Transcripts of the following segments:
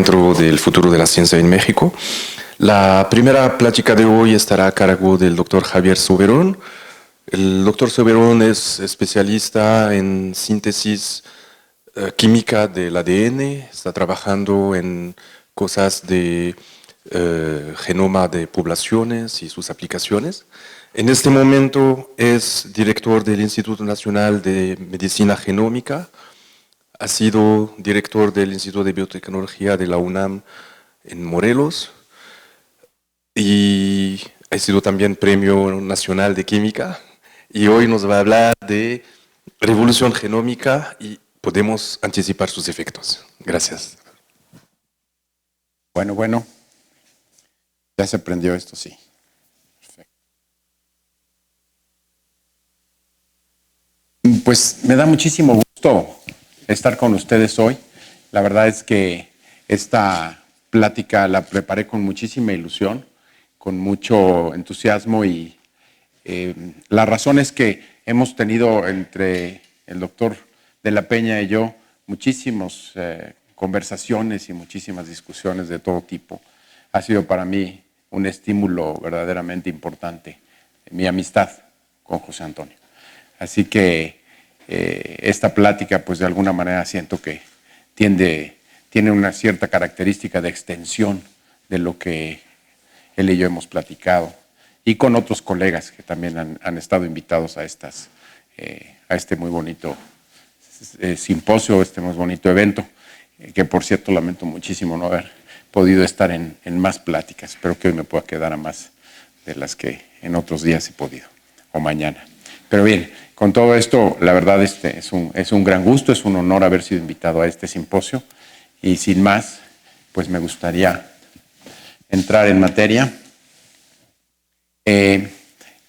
Centro del Futuro de la Ciencia en México. La primera plática de hoy estará a cargo del doctor Javier Soberón. El doctor Soberón es especialista en síntesis química del ADN, está trabajando en cosas de genoma de poblaciones y sus aplicaciones. En este momento es director del Instituto Nacional de Medicina Genómica. Ha sido director del Instituto de Biotecnología de la UNAM en Morelos y ha sido también Premio Nacional de Química. Y hoy nos va a hablar de revolución genómica y podemos anticipar sus efectos. Gracias. Bueno. Ya se aprendió esto, sí. Perfecto. Pues me da muchísimo gusto estar con ustedes hoy. La verdad es que esta plática la preparé con muchísima ilusión, con mucho entusiasmo y la razón es que hemos tenido entre el doctor de la Peña y yo muchísimas conversaciones y muchísimas discusiones de todo tipo. Ha sido para mí un estímulo verdaderamente importante, mi amistad con José Antonio. Así que esta plática, pues de alguna manera siento que tiene una cierta característica de extensión de lo que él y yo hemos platicado, y con otros colegas que también han estado invitados a este muy bonito simposio, este muy bonito evento, que por cierto lamento muchísimo no haber podido estar en más pláticas. Espero que hoy me pueda quedar a más de las que en otros días he podido, o mañana. Pero bien, con todo esto, la verdad es un gran gusto, es un honor haber sido invitado a este simposio, y sin más, pues me gustaría entrar en materia.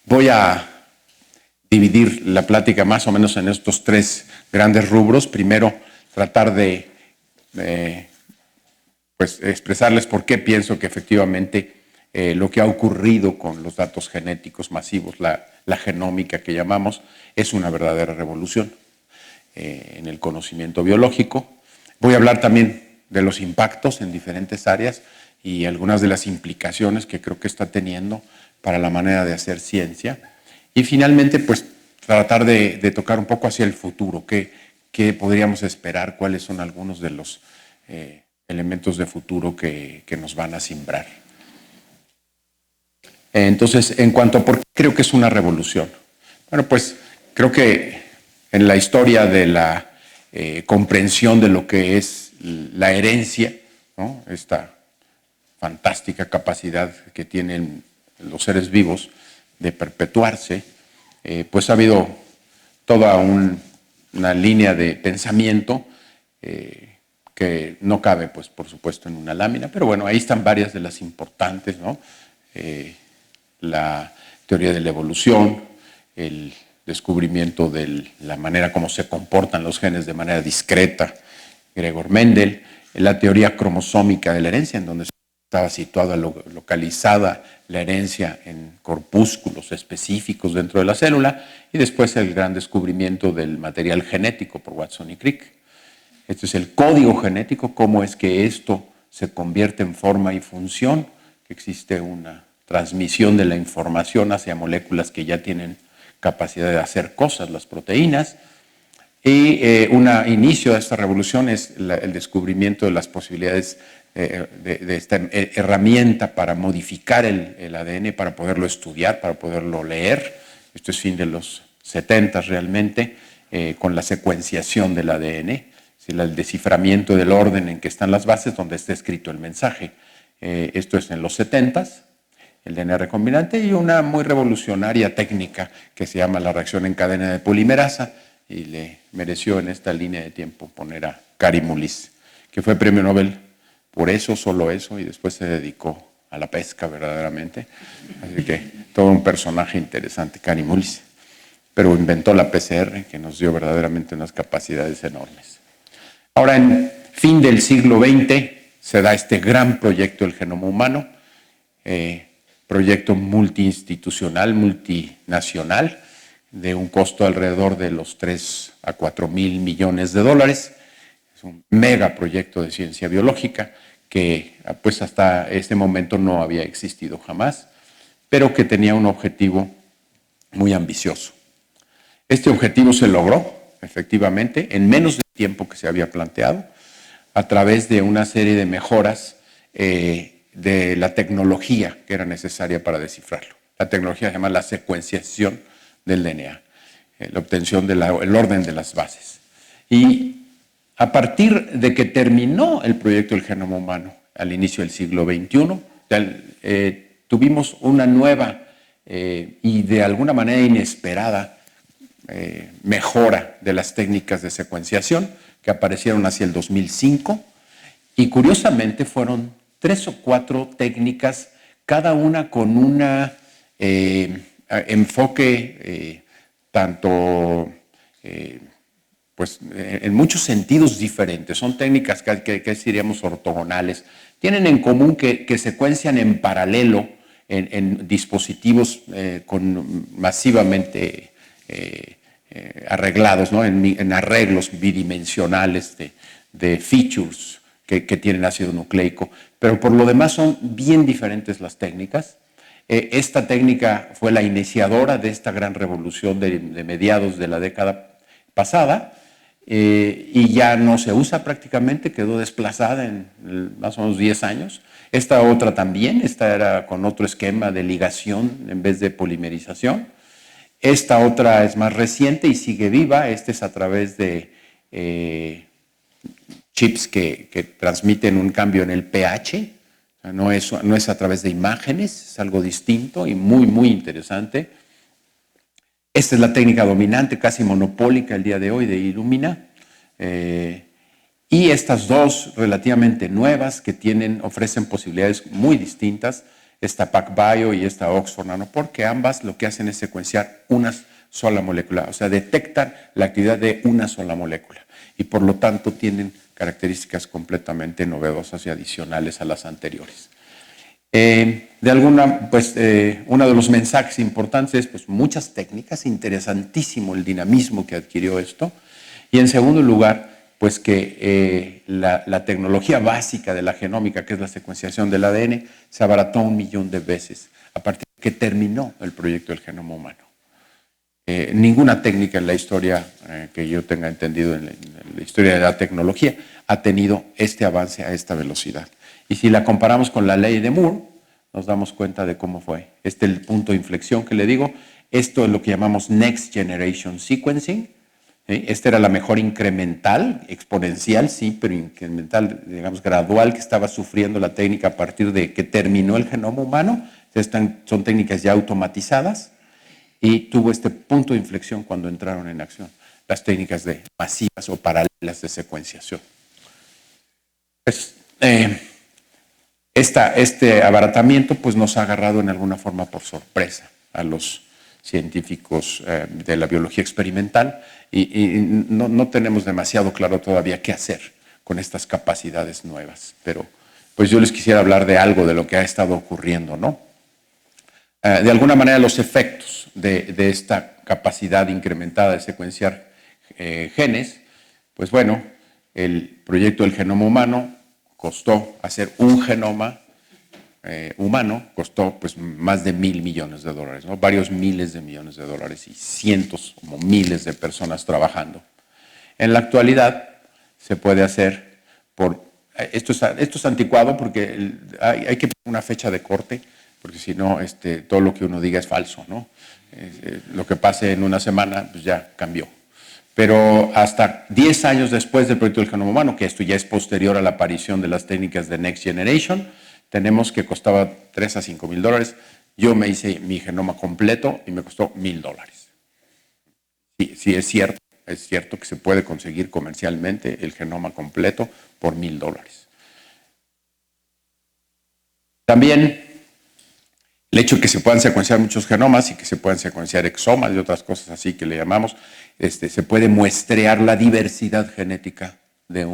Voy a dividir la plática más o menos en estos tres grandes rubros. Primero, tratar de pues expresarles por qué pienso que efectivamente lo que ha ocurrido con los datos genéticos masivos, la genómica que llamamos, es una verdadera revolución en el conocimiento biológico. Voy a hablar también de los impactos en diferentes áreas y algunas de las implicaciones que creo que está teniendo para la manera de hacer ciencia. Y finalmente, pues tratar de tocar un poco hacia el futuro, qué podríamos esperar, cuáles son algunos de los elementos de futuro que nos van a simbrar. Entonces, en cuanto a por qué creo que es una revolución. Bueno, pues creo que en la historia de la comprensión de lo que es la herencia, ¿no?, esta fantástica capacidad que tienen los seres vivos de perpetuarse, pues ha habido toda una línea de pensamiento que no cabe, pues por supuesto, en una lámina, pero bueno, ahí están varias de las importantes, ¿no? La teoría de la evolución, el descubrimiento de la manera como se comportan los genes de manera discreta, Gregor Mendel, la teoría cromosómica de la herencia, en donde estaba situada, localizada la herencia en corpúsculos específicos dentro de la célula, y después el gran descubrimiento del material genético por Watson y Crick. Este es el código genético, cómo es que esto se convierte en forma y función, que existe una transmisión de la información hacia moléculas que ya tienen capacidad de hacer cosas, las proteínas. Y un inicio de esta revolución es el descubrimiento de las posibilidades de esta herramienta para modificar el ADN, para poderlo estudiar, para poderlo leer. Esto es fin de los 70 realmente, con la secuenciación del ADN, el desciframiento del orden en que están las bases donde está escrito el mensaje. Esto es en los 70s, el DNA recombinante, y una muy revolucionaria técnica que se llama la reacción en cadena de polimerasa, y le mereció en esta línea de tiempo poner a Kary Mullis, que fue premio Nobel por eso, solo eso, y después se dedicó a la pesca verdaderamente. Así que todo un personaje interesante, Kary Mullis. Pero inventó la PCR, que nos dio verdaderamente unas capacidades enormes. Ahora, en fin del siglo XX, se da este gran proyecto del genoma humano, proyecto multiinstitucional, multinacional, de un costo alrededor de los 3 a 4 mil millones de dólares. Es un megaproyecto de ciencia biológica que pues hasta este momento no había existido jamás, pero que tenía un objetivo muy ambicioso. Este objetivo se logró, efectivamente, en menos del tiempo que se había planteado, a través de una serie de mejoras de la tecnología que era necesaria para descifrarlo. La tecnología se llama la secuenciación del DNA, la obtención del orden de las bases. Y a partir de que terminó el proyecto del genoma humano al inicio del siglo XXI, tuvimos una nueva y de alguna manera inesperada mejora de las técnicas de secuenciación que aparecieron hacia el 2005 y curiosamente fueron 3 o 4 técnicas, cada una con un enfoque tanto pues en muchos sentidos diferentes. Son técnicas que diríamos ortogonales. Tienen en común que secuencian en paralelo en dispositivos masivamente arreglados, ¿no? en arreglos bidimensionales de features que tienen ácido nucleico. Pero por lo demás son bien diferentes las técnicas. Esta técnica fue la iniciadora de esta gran revolución de mediados de la década pasada. Y ya no se usa prácticamente, quedó desplazada en más o menos 10 años. Esta otra también, esta era con otro esquema de ligación en vez de polimerización. Esta otra es más reciente y sigue viva. Este es a través de chips que transmiten un cambio en el pH. O sea, no es a través de imágenes, es algo distinto y muy, muy interesante. Esta es la técnica dominante, casi monopólica el día de hoy de Illumina. Y estas dos relativamente nuevas que ofrecen posibilidades muy distintas, esta PacBio y esta Oxford Nanopore, que ambas lo que hacen es secuenciar una sola molécula, o sea, detectan la actividad de una sola molécula y por lo tanto tienen características completamente novedosas y adicionales a las anteriores. Uno de los mensajes importantes es pues, muchas técnicas, interesantísimo el dinamismo que adquirió esto. Y en segundo lugar, pues que la tecnología básica de la genómica, que es la secuenciación del ADN, se abarató 1 millón de veces a partir de que terminó el proyecto del genoma humano. Ninguna técnica en la historia que yo tenga entendido, en la historia de la tecnología, ha tenido este avance a esta velocidad. Y si la comparamos con la ley de Moore, nos damos cuenta de cómo fue. Este es el punto de inflexión que le digo. Esto es lo que llamamos Next Generation Sequencing. Esta era la mejor incremental, exponencial, sí, pero incremental, digamos, gradual que estaba sufriendo la técnica a partir de que terminó el genoma humano. Son técnicas ya automatizadas y tuvo este punto de inflexión cuando entraron en acción las técnicas de masivas o paralelas de secuenciación. Pues, este abaratamiento pues, nos ha agarrado en alguna forma por sorpresa a los científicos de la biología experimental y no tenemos demasiado claro todavía qué hacer con estas capacidades nuevas. Pero pues yo les quisiera hablar de algo de lo que ha estado ocurriendo, ¿no? De alguna manera los efectos de esta capacidad incrementada de secuenciar genes, pues bueno, el proyecto del genoma humano costó hacer un genoma humano, costó pues más de $1,000 millones, ¿no? Varios miles de millones de dólares y cientos o miles de personas trabajando. En la actualidad se puede hacer esto es anticuado porque hay que poner una fecha de corte, porque si no todo lo que uno diga es falso, ¿no? Lo que pase en una semana pues ya cambió. Pero hasta 10 años después del proyecto del genoma humano, que esto ya es posterior a la aparición de las técnicas de Next Generation, tenemos que costaba $3,000 a $5,000. Yo me hice mi genoma completo y me costó $1,000. Sí, es cierto que se puede conseguir comercialmente el genoma completo por $1,000. También el hecho de que se puedan secuenciar muchos genomas y que se puedan secuenciar exomas y otras cosas así que le llamamos, se puede muestrear la diversidad genética de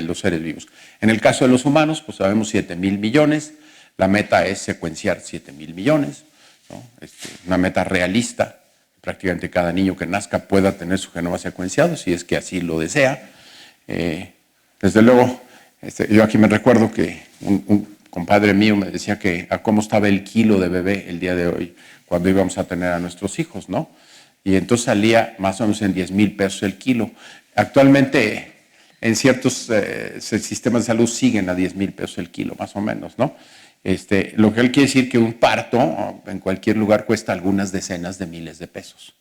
los seres vivos. En el caso de los humanos, pues sabemos 7,000 millones. La meta es secuenciar 7,000 millones, ¿no? Una meta realista. Prácticamente cada niño que nazca pueda tener su genoma secuenciado, si es que así lo desea. Desde luego, Yo aquí me recuerdo que un compadre mío me decía que a cómo estaba el kilo de bebé el día de hoy cuando íbamos a tener a nuestros hijos, ¿no? Y entonces salía más o menos en 10,000 pesos el kilo. Actualmente en ciertos sistemas de salud siguen a 10,000 pesos el kilo, más o menos, ¿no? Lo que él quiere decir que un parto en cualquier lugar cuesta algunas decenas de miles de pesos.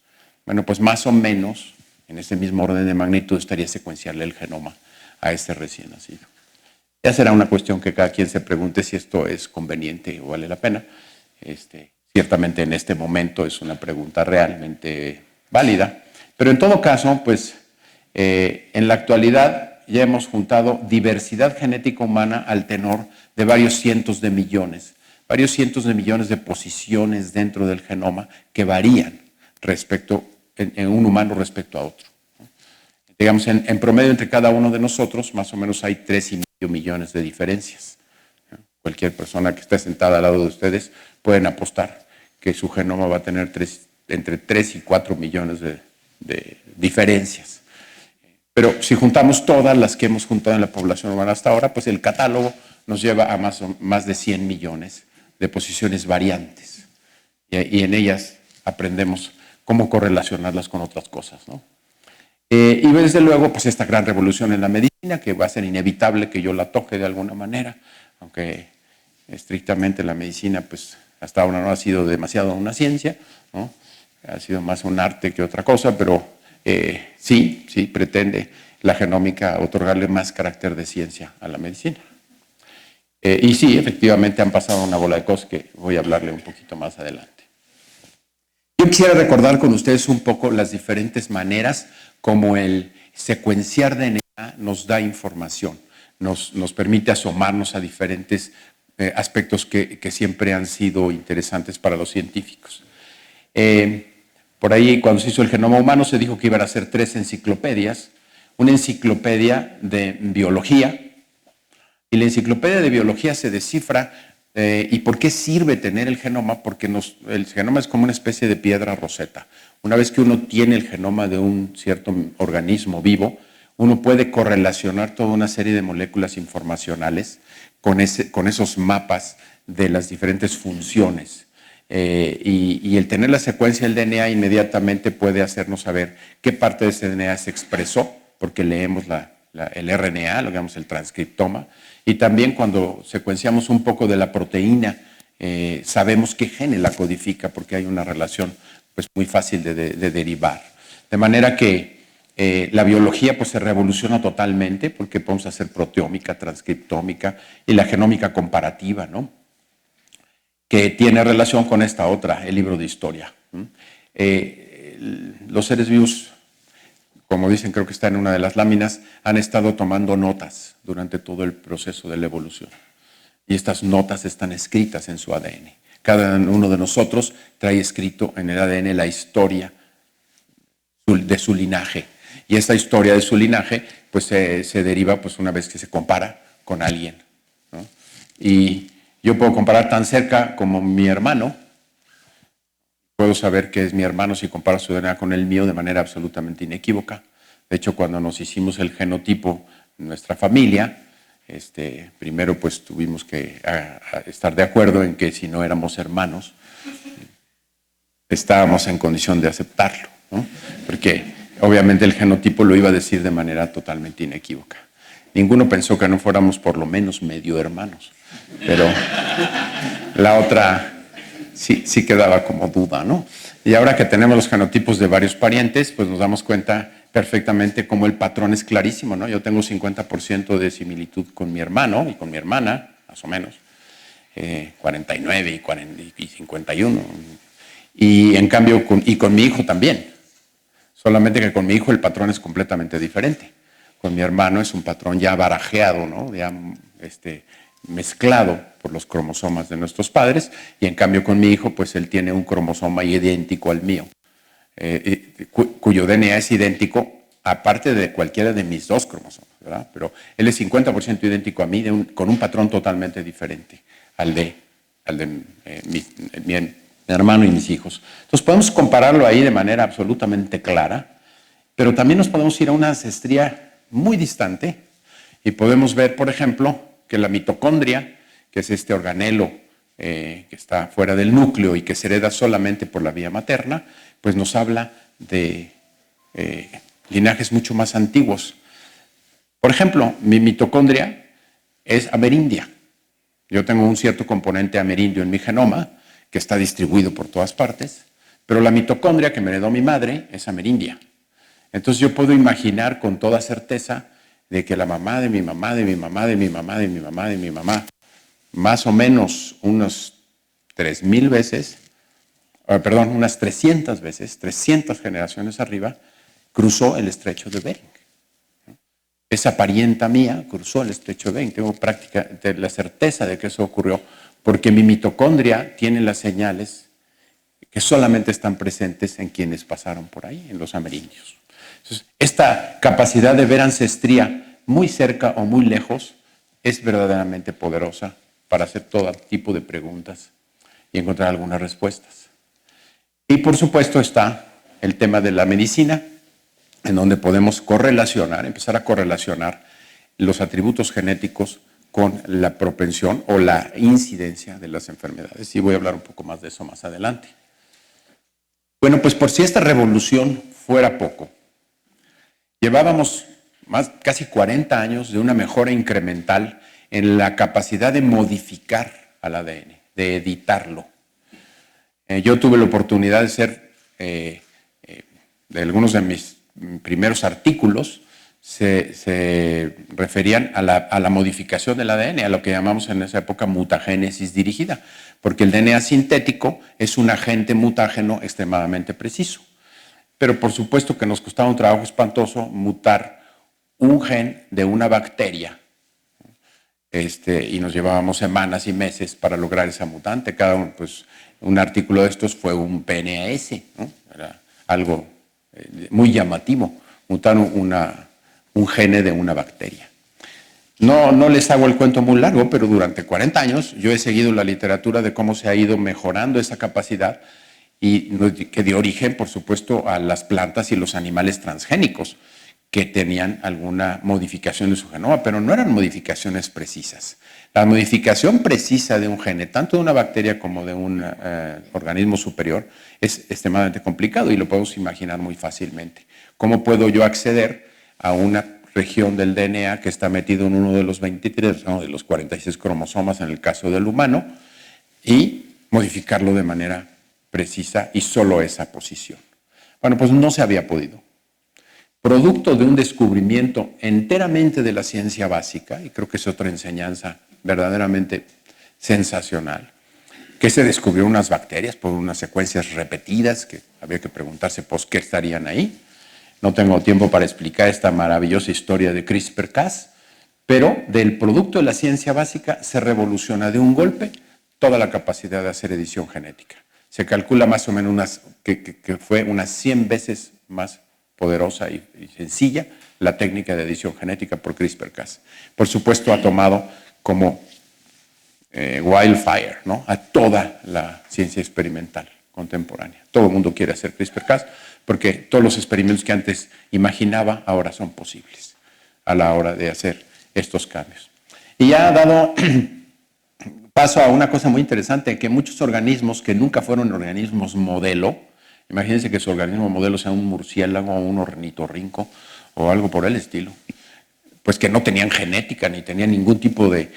Bueno, pues más o menos en ese mismo orden de magnitud estaría secuenciarle el genoma a este recién nacido. Ya será una cuestión que cada quien se pregunte si esto es conveniente o vale la pena. Ciertamente en este momento es una pregunta realmente válida, pero en todo caso, pues en la actualidad ya hemos juntado diversidad genética humana al tenor de varios cientos de millones de posiciones dentro del genoma que varían en un humano respecto a otro. Digamos, en promedio entre cada uno de nosotros, más o menos hay 3,5 millones de diferencias. Cualquier persona que esté sentada al lado de ustedes pueden apostar que su genoma va a tener entre 3 y 4 millones de diferencias. Pero si juntamos todas las que hemos juntado en la población humana hasta ahora, pues el catálogo nos lleva a más de 100 millones de posiciones variantes. Y en ellas aprendemos cómo correlacionarlas con otras cosas, ¿no? Y desde luego, pues esta gran revolución en la medicina, que va a ser inevitable que yo la toque de alguna manera, aunque estrictamente la medicina, pues hasta ahora no ha sido demasiado una ciencia, ¿no? Ha sido más un arte que otra cosa, pero sí pretende la genómica otorgarle más carácter de ciencia a la medicina. Y sí, efectivamente han pasado una bola de cosas que voy a hablarle un poquito más adelante. Yo quisiera recordar con ustedes un poco las diferentes maneras como el secuenciar DNA nos da información, nos permite asomarnos a diferentes aspectos que siempre han sido interesantes para los científicos. Por ahí, cuando se hizo el genoma humano, se dijo que iban a ser 3 enciclopedias, una enciclopedia de biología, y la enciclopedia de biología se descifra. ¿Y por qué sirve tener el genoma? Porque el genoma es como una especie de piedra roseta. Una vez que uno tiene el genoma de un cierto organismo vivo, uno puede correlacionar toda una serie de moléculas informacionales con esos mapas de las diferentes funciones. Y el tener la secuencia del DNA inmediatamente puede hacernos saber qué parte de ese DNA se expresó, porque leemos el RNA, lo llamamos el transcriptoma, y también cuando secuenciamos un poco de la proteína, sabemos qué gene la codifica, porque hay una relación pues, muy fácil de derivar. De manera que la biología pues, se revoluciona totalmente, porque podemos hacer proteómica, transcriptómica y la genómica comparativa, ¿no? Que tiene relación con esta otra, el libro de historia. Los seres vivos, como dicen, creo que está en una de las láminas, han estado tomando notas durante todo el proceso de la evolución. Y estas notas están escritas en su ADN. Cada uno de nosotros trae escrito en el ADN la historia de su linaje. Y esta historia de su linaje pues, se deriva pues, una vez que se compara con alguien, ¿no? Y yo puedo comparar tan cerca como mi hermano. Puedo saber que es mi hermano si comparo su DNA con el mío de manera absolutamente inequívoca. De hecho, cuando nos hicimos el genotipo en nuestra familia, primero pues tuvimos que estar de acuerdo en que si no éramos hermanos, estábamos en condición de aceptarlo, ¿no? Porque obviamente el genotipo lo iba a decir de manera totalmente inequívoca. Ninguno pensó que no fuéramos por lo menos medio hermanos, pero la otra sí quedaba como duda, ¿no? Y ahora que tenemos los genotipos de varios parientes, pues nos damos cuenta perfectamente cómo el patrón es clarísimo, ¿no? Yo tengo 50% de similitud con mi hermano y con mi hermana, más o menos, 49 y 51. Y en cambio, con mi hijo también. Solamente que con mi hijo el patrón es completamente diferente. Con mi hermano es un patrón ya barajeado, ¿no? Ya mezclado por los cromosomas de nuestros padres, y en cambio con mi hijo, pues él tiene un cromosoma idéntico al mío, cuyo DNA es idéntico, aparte de cualquiera de mis 2 cromosomas, ¿verdad? Pero él es 50% idéntico a mí, con un patrón totalmente diferente al de mi hermano y mis hijos. Entonces podemos compararlo ahí de manera absolutamente clara, pero también nos podemos ir a una ancestría muy distante Y podemos ver, por ejemplo, que la mitocondria, que es este organelo que está fuera del núcleo y que se hereda solamente por la vía materna, pues nos habla de linajes mucho más antiguos. Por ejemplo, mi mitocondria es amerindia. Yo tengo un cierto componente amerindio en mi genoma, que está distribuido por todas partes, pero la mitocondria que me heredó mi madre es amerindia. Entonces yo puedo imaginar con toda certeza de que la mamá de mi mamá, de mi mamá, de mi mamá, de mi mamá, de mi mamá, más o menos unos 3,000 veces, unas 300 veces, 300 generaciones arriba, cruzó el estrecho de Bering. Esa parienta mía cruzó el estrecho de Bering. Tengo prácticamente la certeza de que eso ocurrió porque mi mitocondria tiene las señales que solamente están presentes en quienes pasaron por ahí, en los amerindios. Entonces, esta capacidad de ver ancestría muy cerca o muy lejos es verdaderamente poderosa para hacer todo tipo de preguntas y encontrar algunas respuestas. Y por supuesto está el tema de la medicina, en donde podemos empezar a correlacionar los atributos genéticos con la propensión o la incidencia de las enfermedades. Y voy a hablar un poco más de eso más adelante. Bueno, pues por si esta revolución fuera poco, llevábamos casi 40 años de una mejora incremental en la capacidad de modificar al ADN, de editarlo. Yo tuve la oportunidad de ser, de algunos de mis primeros artículos se referían a la modificación del ADN, a lo que llamamos en esa época mutagénesis dirigida, porque el DNA sintético es un agente mutágeno extremadamente preciso. Pero por supuesto que nos costaba un trabajo espantoso mutar un gen de una bacteria y nos llevábamos semanas y meses para lograr esa mutante. Cada uno, pues, un artículo de estos fue un PNAS, ¿no? Era algo muy llamativo, mutar un gene de una bacteria. No les hago el cuento muy largo, pero durante 40 años yo he seguido la literatura de cómo se ha ido mejorando esa capacidad y que dio origen, por supuesto, a las plantas y los animales transgénicos que tenían alguna modificación de su genoma, pero no eran modificaciones precisas. La modificación precisa de un gene, tanto de una bacteria como de un organismo superior, es extremadamente complicado y lo podemos imaginar muy fácilmente. ¿Cómo puedo yo acceder a una región del DNA que está metido en uno de los 23, no, de los 46 cromosomas en el caso del humano, y modificarlo de manera precisa y solo esa posición? Bueno, pues no se había podido. Producto de un descubrimiento enteramente de la ciencia básica, y creo que es otra enseñanza verdaderamente sensacional, que se descubrió unas bacterias por unas secuencias repetidas que había que preguntarse pues qué estarían ahí. No tengo tiempo para explicar esta maravillosa historia de CRISPR-Cas, pero del producto de la ciencia básica se revoluciona de un golpe toda la capacidad de hacer edición genética. Se calcula más o menos que fue unas 100 veces más poderosa y sencilla la técnica de edición genética por CRISPR-Cas. Por supuesto, ha tomado como wildfire, ¿no?, a toda la ciencia experimental contemporánea. Todo el mundo quiere hacer CRISPR-Cas porque todos los experimentos que antes imaginaba ahora son posibles a la hora de hacer estos cambios. Y ya ha dado paso a una cosa muy interesante, que muchos organismos que nunca fueron organismos modelo, imagínense que su organismo modelo sea un murciélago o un ornitorrinco o algo por el estilo, pues que no tenían genética ni tenían ningún tipo de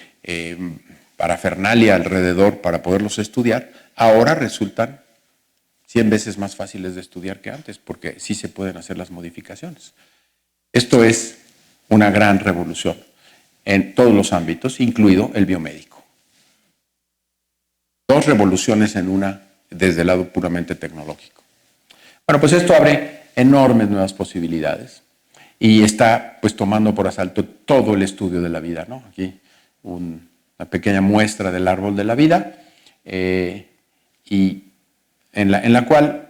parafernalia alrededor para poderlos estudiar, ahora resultan 100 veces más fáciles de estudiar que antes, porque sí se pueden hacer las modificaciones. Esto es una gran revolución en todos los ámbitos, incluido el biomédico. Dos revoluciones en una desde el lado puramente tecnológico. Bueno, pues esto abre enormes nuevas posibilidades y está pues tomando por asalto todo el estudio de la vida, ¿no? Aquí una pequeña muestra del árbol de la vida y en la cual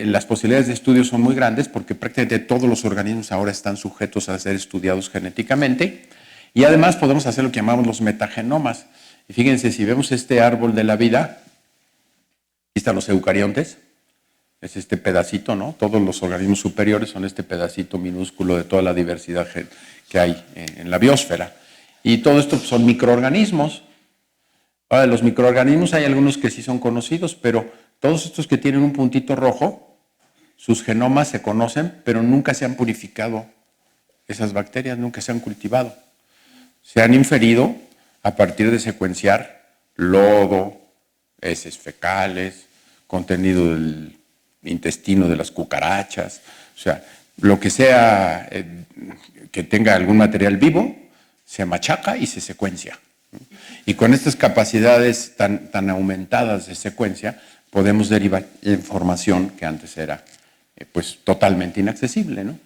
las posibilidades de estudio son muy grandes porque prácticamente todos los organismos ahora están sujetos a ser estudiados genéticamente y además podemos hacer lo que llamamos los metagenomas. Y fíjense, si vemos este árbol de la vida, aquí están los eucariontes, es este pedacito, ¿no? Todos los organismos superiores son este pedacito minúsculo de toda la diversidad que hay en la biosfera. Y todo esto son microorganismos. Ahora, de los microorganismos hay algunos que sí son conocidos, pero todos estos que tienen un puntito rojo, sus genomas se conocen, pero nunca se han purificado. Esas bacterias nunca se han cultivado. Se han inferido a partir de secuenciar lodo, heces fecales, contenido del intestino de las cucarachas, o sea, lo que sea que tenga algún material vivo, se machaca y se secuencia. Y con estas capacidades tan aumentadas de secuencia, podemos derivar información que antes era pues totalmente inaccesible, ¿no?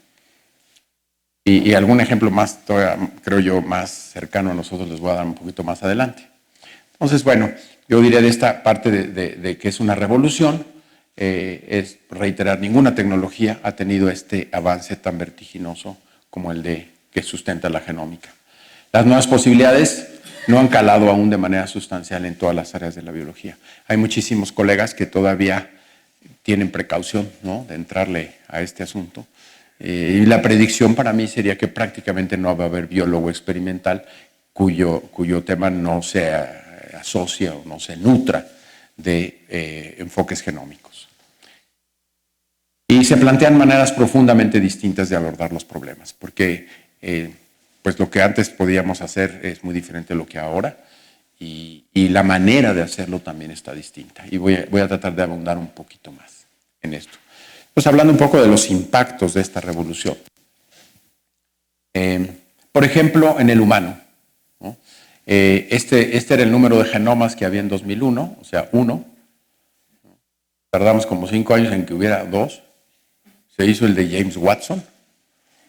Y algún ejemplo más, creo yo, más cercano a nosotros les voy a dar un poquito más adelante. Entonces, bueno, yo diría de esta parte de que es una revolución, es reiterar, ninguna tecnología ha tenido este avance tan vertiginoso como el que sustenta la genómica. Las nuevas posibilidades no han calado aún de manera sustancial en todas las áreas de la biología. Hay muchísimos colegas que todavía tienen precaución, ¿no?, de entrarle a este asunto. Y la predicción para mí sería que prácticamente no va a haber biólogo experimental cuyo tema no se asocie o no se nutra de enfoques genómicos. Y se plantean maneras profundamente distintas de abordar los problemas, porque pues lo que antes podíamos hacer es muy diferente de lo que ahora, y la manera de hacerlo también está distinta. Y voy a tratar de abundar un poquito más en esto. Pues hablando un poco de los impactos de esta revolución. Por ejemplo, en el humano, ¿no? Este era el número de genomas que había en 2001, o sea, 1. Tardamos como 5 años en que hubiera 2. Se hizo el de James Watson.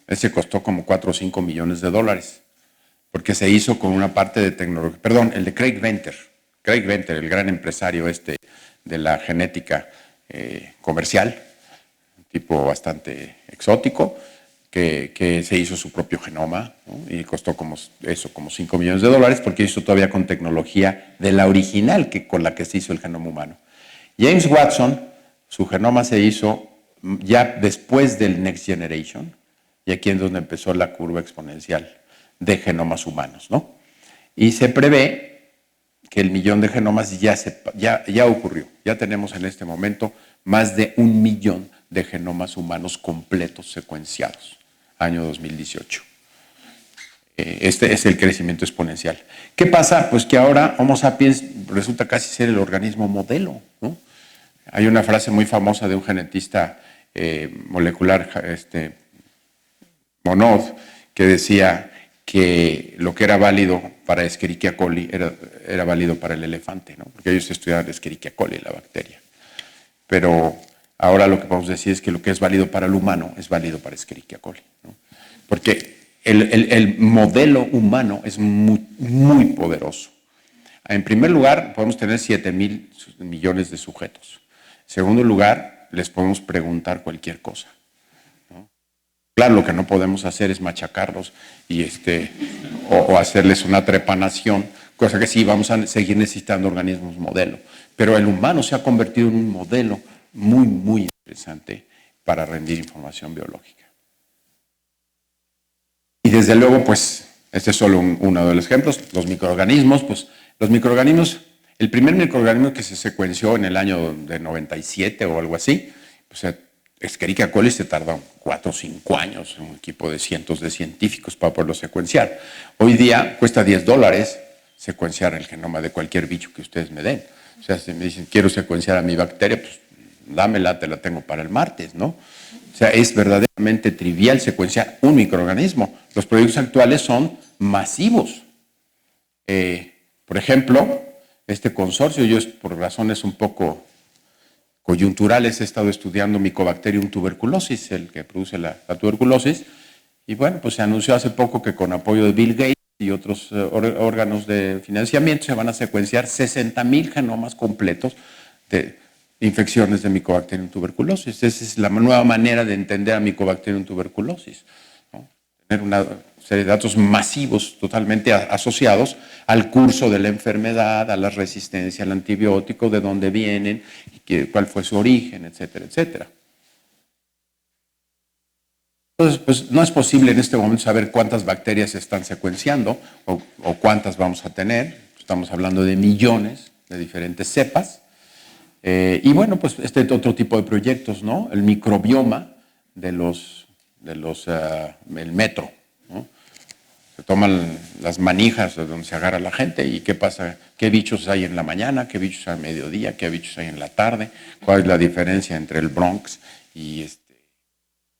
Ese costó como 4 o 5 millones de dólares, porque se hizo con una parte de tecnología. Perdón, el de Craig Venter. Craig Venter, el gran empresario de la genética comercial, tipo bastante exótico, que se hizo su propio genoma, ¿no? Y costó como 5 millones de dólares, porque hizo todavía con tecnología de la original con la que se hizo el genoma humano. James Watson, su genoma se hizo ya después del Next Generation, y aquí es donde empezó la curva exponencial de genomas humanos, ¿no? Y se prevé que el 1.000.000 de genomas ya ocurrió. Ya tenemos en este momento más de 1.000.000 de genomas humanos completos secuenciados, año 2018. Este es el crecimiento exponencial. ¿Qué pasa? Pues que ahora Homo sapiens resulta casi ser el organismo modelo, ¿no? Hay una frase muy famosa de un genetista molecular, Monod, que decía que lo que era válido para Escherichia coli era válido para el elefante, ¿no? Porque ellos estudiaban Escherichia coli, la bacteria. Pero ahora lo que podemos decir es que lo que es válido para el humano es válido para Escherichia coli, ¿no? Porque el modelo humano es muy, muy poderoso. En primer lugar, podemos tener 7.000 millones de sujetos. En segundo lugar, les podemos preguntar cualquier cosa, ¿no? Claro, lo que no podemos hacer es machacarlos o hacerles una trepanación, cosa que sí vamos a seguir necesitando organismos modelo. Pero el humano se ha convertido en un modelo muy, muy interesante para rendir información biológica. Y desde luego, pues, este es solo uno de los ejemplos. Los microorganismos, pues, el primer microorganismo que se secuenció en el año de 97 o algo así, pues, Escherichia coli se tarda 4 o 5 años, un equipo de cientos de científicos para poderlo secuenciar. Hoy día cuesta $10 secuenciar el genoma de cualquier bicho que ustedes me den. O sea, si me dicen, quiero secuenciar a mi bacteria, pues dámela, te la tengo para el martes, ¿no? O sea, es verdaderamente trivial secuenciar un microorganismo. Los proyectos actuales son masivos. Por ejemplo, este consorcio, yo por razones un poco coyunturales he estado estudiando Mycobacterium tuberculosis, el que produce la tuberculosis, y bueno, pues se anunció hace poco que con apoyo de Bill Gates y otros órganos de financiamiento se van a secuenciar 60.000 genomas completos de infecciones de Mycobacterium tuberculosis. Esa es la nueva manera de entender a Mycobacterium tuberculosis, ¿no? Tener una serie de datos masivos totalmente asociados al curso de la enfermedad, a la resistencia al antibiótico, de dónde vienen, cuál fue su origen, etcétera, etcétera. Entonces, pues no es posible en este momento saber cuántas bacterias se están secuenciando o cuántas vamos a tener. Estamos hablando de millones de diferentes cepas. Y bueno, pues este otro tipo de proyectos, ¿no? El microbioma el metro, ¿no? Se toman las manijas de donde se agarra la gente y qué pasa, qué bichos hay en la mañana, qué bichos hay al mediodía, qué bichos hay en la tarde, cuál es la diferencia entre el Bronx y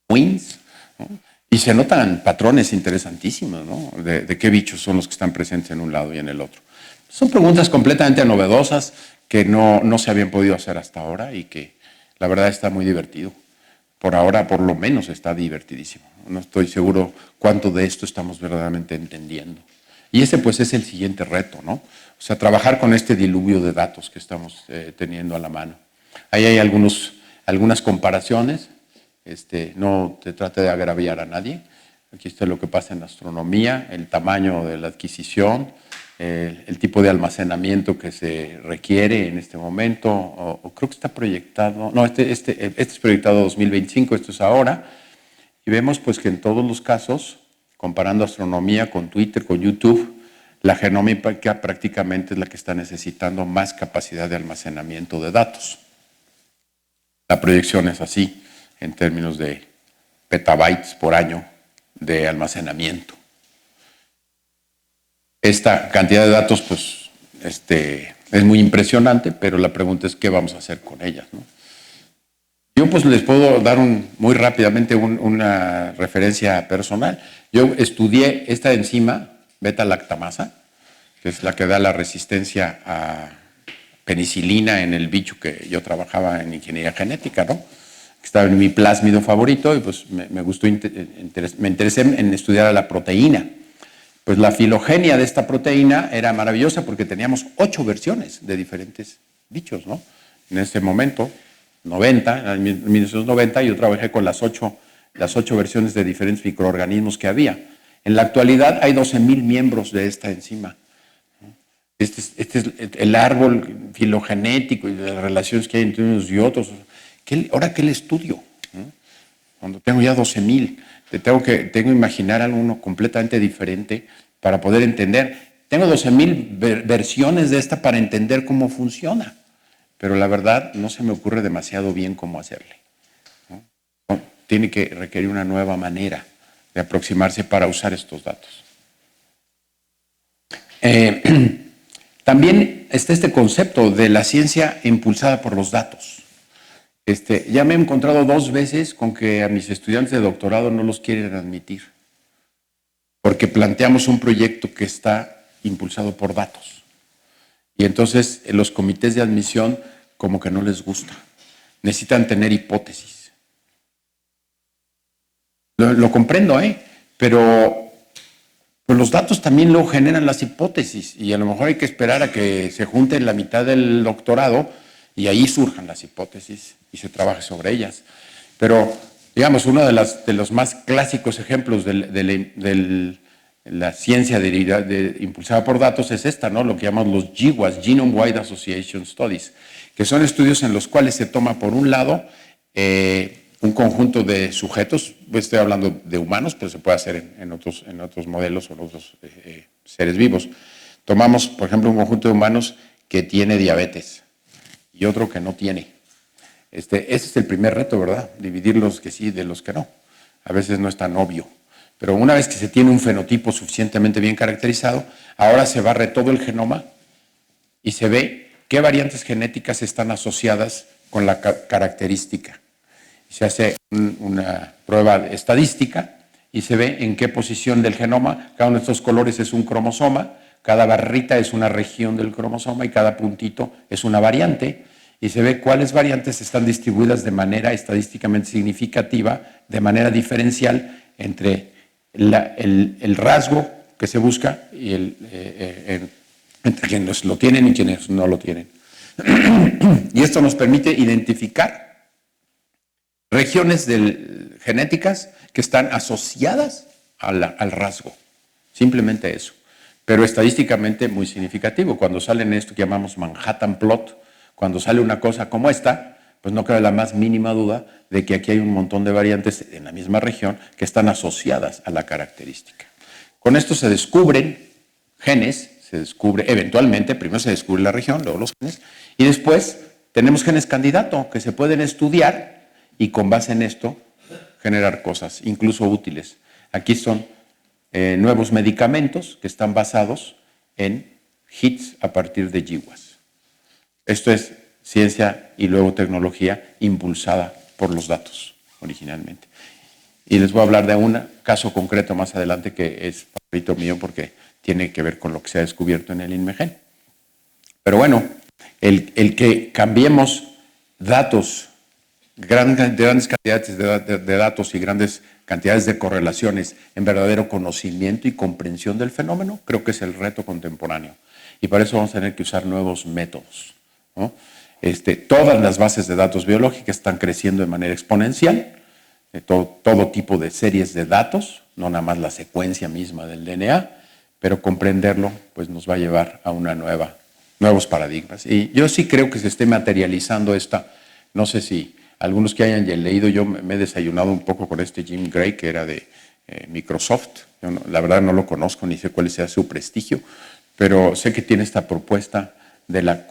Queens, ¿no? Y se notan patrones interesantísimos, ¿no? De qué bichos son los que están presentes en un lado y en el otro. Son preguntas completamente novedosas que no se habían podido hacer hasta ahora y que la verdad está muy divertido. Por ahora, por lo menos, está divertidísimo. No estoy seguro cuánto de esto estamos verdaderamente entendiendo. Y ese, pues, es el siguiente reto, ¿no? O sea, trabajar con este diluvio de datos que estamos teniendo a la mano. Ahí hay algunas comparaciones. No te trate de agraviar a nadie. Aquí está lo que pasa en astronomía, el tamaño de la adquisición, el tipo de almacenamiento que se requiere en este momento, o creo que está proyectado, no, este es proyectado 2025, esto es ahora, y vemos pues que en todos los casos, comparando astronomía con Twitter, con YouTube, la genómica prácticamente es la que está necesitando más capacidad de almacenamiento de datos. La proyección es así, en términos de petabytes por año de almacenamiento. Esta cantidad de datos, pues, es muy impresionante, pero la pregunta es qué vamos a hacer con ellas, ¿no? Yo, pues, les puedo dar muy rápidamente una referencia personal. Yo estudié esta enzima, beta-lactamasa, que es la que da la resistencia a penicilina en el bicho que yo trabajaba en ingeniería genética, ¿no? Estaba en mi plásmido favorito y pues me interesé en estudiar la proteína. Pues la filogenia de esta proteína era maravillosa porque teníamos 8 versiones de diferentes bichos, ¿no? En ese momento, en 1990, yo trabajé con las 8 versiones de diferentes microorganismos que había. En la actualidad hay 12,000 miembros de esta enzima. Este es el árbol filogenético y las relaciones que hay entre unos y otros. ¿Ahora qué le estudio? Cuando tengo ya 12,000, tengo que imaginar algo completamente diferente para poder entender. Tengo 12,000 versiones de esta para entender cómo funciona, pero la verdad no se me ocurre demasiado bien cómo hacerle, ¿no? Tiene que requerir una nueva manera de aproximarse para usar estos datos. También está este concepto de la ciencia impulsada por los datos. Ya me he encontrado 2 veces con que a mis estudiantes de doctorado no los quieren admitir, porque planteamos un proyecto que está impulsado por datos. Y entonces los comités de admisión como que no les gusta. Necesitan tener hipótesis. Lo comprendo, pero pues los datos también luego generan las hipótesis y a lo mejor hay que esperar a que se junten la mitad del doctorado y ahí surjan las hipótesis y se trabaje sobre ellas. Pero, digamos, uno de los más clásicos ejemplos de la ciencia impulsada por datos es esta, ¿no? Lo que llamamos los GWAS, Genome Wide Association Studies, que son estudios en los cuales se toma, por un lado, un conjunto de sujetos, pues estoy hablando de humanos, pero se puede hacer en otros modelos o en otros seres vivos. Tomamos, por ejemplo, un conjunto de humanos que tiene diabetes y otro que no tiene. Ese es el primer reto, ¿verdad? Dividir los que sí de los que no. A veces no es tan obvio. Pero una vez que se tiene un fenotipo suficientemente bien caracterizado, ahora se barre todo el genoma y se ve qué variantes genéticas están asociadas con la característica. Se hace una prueba estadística y se ve en qué posición del genoma, cada uno de estos colores es un cromosoma, cada barrita es una región del cromosoma y cada puntito es una variante, y se ve cuáles variantes están distribuidas de manera estadísticamente significativa, de manera diferencial entre el rasgo que se busca y entre quienes lo tienen y quienes no lo tienen. Y esto nos permite identificar regiones genéticas que están asociadas al rasgo. Simplemente eso. Pero estadísticamente muy significativo. Cuando sale en esto que llamamos Manhattan Plot, cuando sale una cosa como esta, pues no cabe la más mínima duda de que aquí hay un montón de variantes en la misma región que están asociadas a la característica. Con esto se descubren genes, se descubre eventualmente, primero se descubre la región, luego los genes, y después tenemos genes candidato que se pueden estudiar y con base en esto generar cosas, incluso útiles. Aquí son nuevos medicamentos que están basados en hits a partir de GWAS. Esto es ciencia y luego tecnología impulsada por los datos originalmente. Y les voy a hablar de un caso concreto más adelante que es favorito mío porque tiene que ver con lo que se ha descubierto en el INMEGEN. Pero bueno, el que cambiemos datos, grandes cantidades de datos y grandes cantidades de correlaciones en verdadero conocimiento y comprensión del fenómeno, creo que es el reto contemporáneo. Y para eso vamos a tener que usar nuevos métodos, ¿no? Todas las bases de datos biológicas están creciendo de manera exponencial, todo tipo de series de datos, no nada más la secuencia misma del DNA, pero comprenderlo pues, nos va a llevar a nuevos paradigmas. Y yo sí creo que se esté materializando no sé si algunos que hayan leído, yo me he desayunado un poco con Jim Gray, que era de Microsoft. Yo la verdad no lo conozco ni sé cuál sea su prestigio, pero sé que tiene esta propuesta del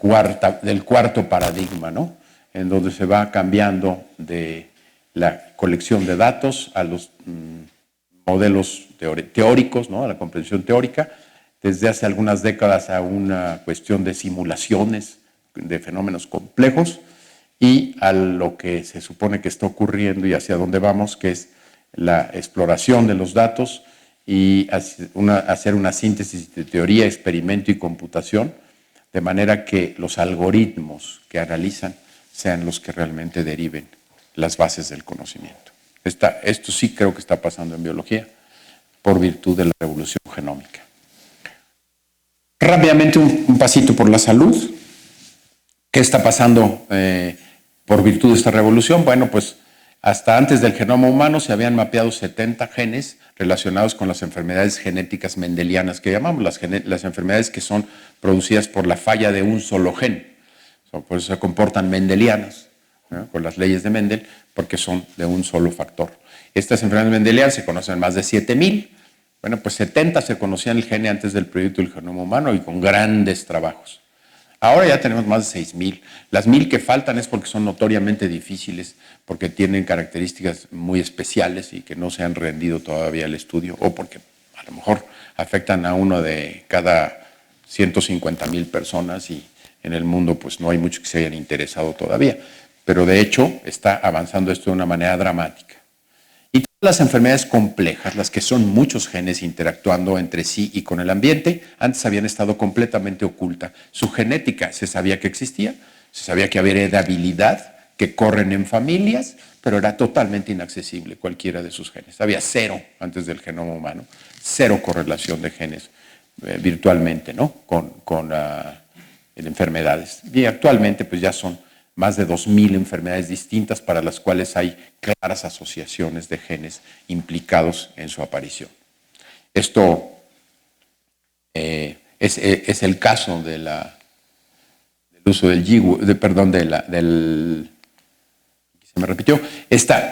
cuarto paradigma, ¿no? En donde se va cambiando de la colección de datos a los modelos teóricos, ¿no? A la comprensión teórica, desde hace algunas décadas a una cuestión de simulaciones de fenómenos complejos y a lo que se supone que está ocurriendo y hacia dónde vamos, que es la exploración de los datos y hacer una síntesis de teoría, experimento y computación, de manera que los algoritmos que analizan sean los que realmente deriven las bases del conocimiento. Esto sí creo que está pasando en biología por virtud de la revolución genómica. Rápidamente un pasito por la salud. ¿Qué está pasando por virtud de esta revolución? Bueno, pues hasta antes del genoma humano se habían mapeado 70 genes relacionados con las enfermedades genéticas mendelianas, que llamamos las enfermedades que son producidas por la falla de un solo gen. Por eso se comportan mendelianas, ¿no? Con las leyes de Mendel, porque son de un solo factor. Estas enfermedades mendelianas se conocen más de 7,000. Bueno, pues 70 se conocían el gen antes del proyecto del genoma humano y con grandes trabajos. Ahora ya tenemos más de 6,000. Las 1,000 que faltan es porque son notoriamente difíciles, porque tienen características muy especiales y que no se han rendido todavía al estudio, o porque a lo mejor afectan a uno de cada 150,000 personas y en el mundo pues no hay muchos que se hayan interesado todavía. Pero de hecho está avanzando esto de una manera dramática. Y todas las enfermedades complejas, las que son muchos genes interactuando entre sí y con el ambiente, antes habían estado completamente ocultas. Su genética se sabía que existía, se sabía que había heredabilidad, que corren en familias, pero era totalmente inaccesible cualquiera de sus genes. Había cero antes del genoma humano, cero correlación de genes virtualmente, ¿no? con enfermedades. Y actualmente pues ya son más de 2,000 enfermedades distintas para las cuales hay claras asociaciones de genes implicados en su aparición. Esto es el caso del uso del se me repitió, esta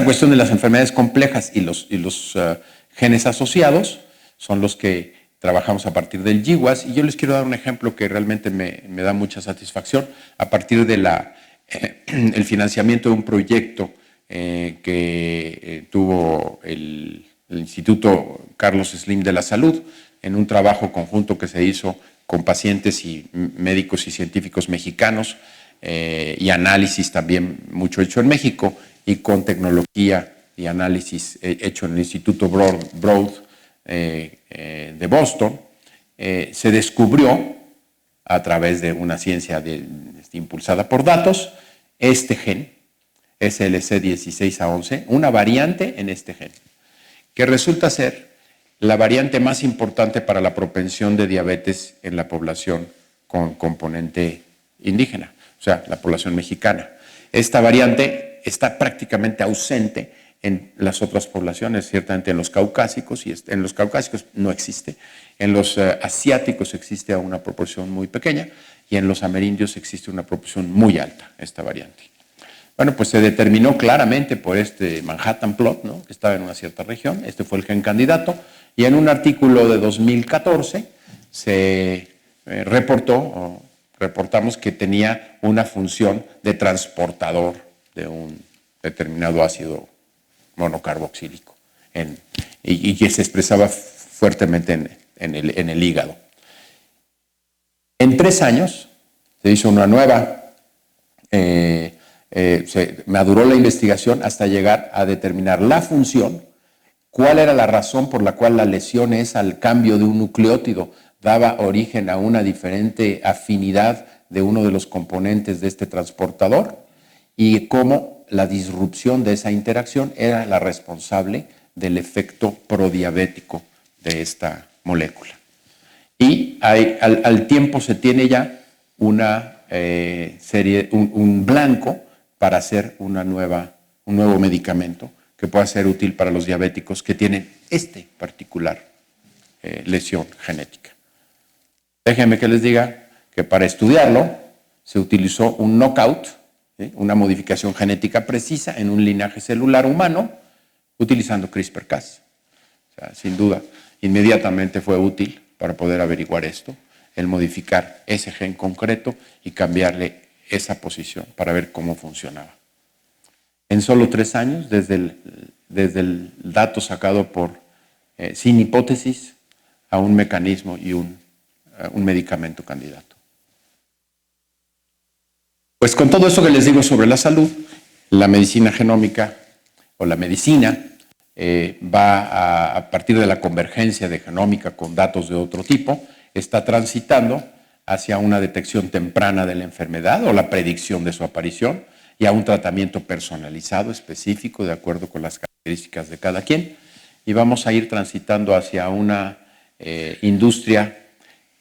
cuestión de las enfermedades complejas y los genes asociados son los que trabajamos a partir del GWAS, y yo les quiero dar un ejemplo que realmente me da mucha satisfacción a partir de el financiamiento de un proyecto que tuvo el Instituto Carlos Slim de la Salud en un trabajo conjunto que se hizo con pacientes y médicos y científicos mexicanos y análisis también mucho hecho en México y con tecnología y análisis hecho en el Instituto Broad de Boston, se descubrió a través de una ciencia impulsada por datos este gen, SLC16A11, una variante en este gen, que resulta ser la variante más importante para la propensión de diabetes en la población con componente indígena, o sea, la población mexicana. Esta variante está prácticamente ausente en las otras poblaciones, ciertamente en los caucásicos, y en los caucásicos no existe, en los asiáticos existe a una proporción muy pequeña, y en los amerindios existe una proporción muy alta, esta variante. Bueno, pues se determinó claramente por este Manhattan Plot, ¿no?, que estaba en una cierta región. Este fue el gen candidato. Y en un artículo de 2014 se reportamos que tenía una función de transportador de un determinado ácido monocarboxílico y que se expresaba fuertemente en el hígado. En 3 años se hizo una nueva, se maduró la investigación hasta llegar a determinar la función, cuál era la razón por la cual la lesión esa al cambio de un nucleótido daba origen a una diferente afinidad de uno de los componentes de este transportador y cómo la disrupción de esa interacción era la responsable del efecto prodiabético de esta molécula. Y al tiempo se tiene ya una un blanco para hacer un nuevo medicamento que pueda ser útil para los diabéticos que tienen este particular lesión genética. Déjenme que les diga que para estudiarlo se utilizó un knockout, ¿sí?, una modificación genética precisa en un linaje celular humano utilizando CRISPR-Cas. O sea, sin duda, inmediatamente fue útil para poder averiguar esto, el modificar ese gen concreto y cambiarle esa posición para ver cómo funcionaba. En solo 3 años, desde el dato sacado sin hipótesis a un mecanismo y un medicamento candidato. Pues con todo eso que les digo sobre la salud, la medicina genómica o la medicina va a partir de la convergencia de genómica con datos de otro tipo, está transitando hacia una detección temprana de la enfermedad o la predicción de su aparición y a un tratamiento personalizado, específico, de acuerdo con las características de cada quien. Y vamos a ir transitando hacia una industria,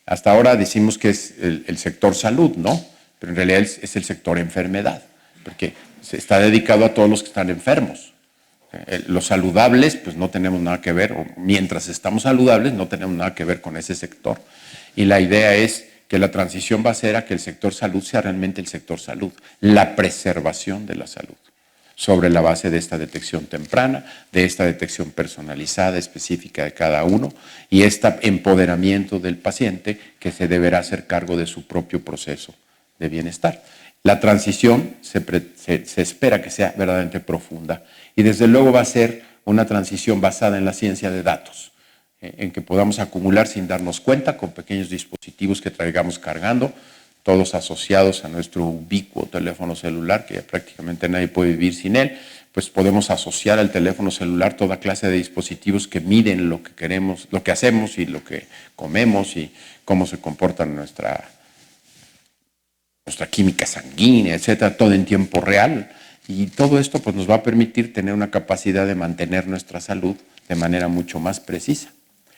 hasta ahora decimos que es el sector salud, ¿no? Pero en realidad es el sector enfermedad, porque se está dedicado a todos los que están enfermos. Los saludables, pues no tenemos nada que ver, o mientras estamos saludables no tenemos nada que ver con ese sector. Y la idea es que la transición va a ser a que el sector salud sea realmente el sector salud, la preservación de la salud, sobre la base de esta detección temprana, de esta detección personalizada, específica de cada uno, y este empoderamiento del paciente que se deberá hacer cargo de su propio proceso de bienestar. La transición se espera que sea verdaderamente profunda y desde luego va a ser una transición basada en la ciencia de datos, en que podamos acumular sin darnos cuenta con pequeños dispositivos que traigamos cargando, todos asociados a nuestro ubicuo teléfono celular, que ya prácticamente nadie puede vivir sin él. Pues podemos asociar al teléfono celular toda clase de dispositivos que miden lo que queremos, lo que hacemos y lo que comemos y cómo se comporta nuestra química sanguínea, etcétera, todo en tiempo real. Y todo esto pues, nos va a permitir tener una capacidad de mantener nuestra salud de manera mucho más precisa.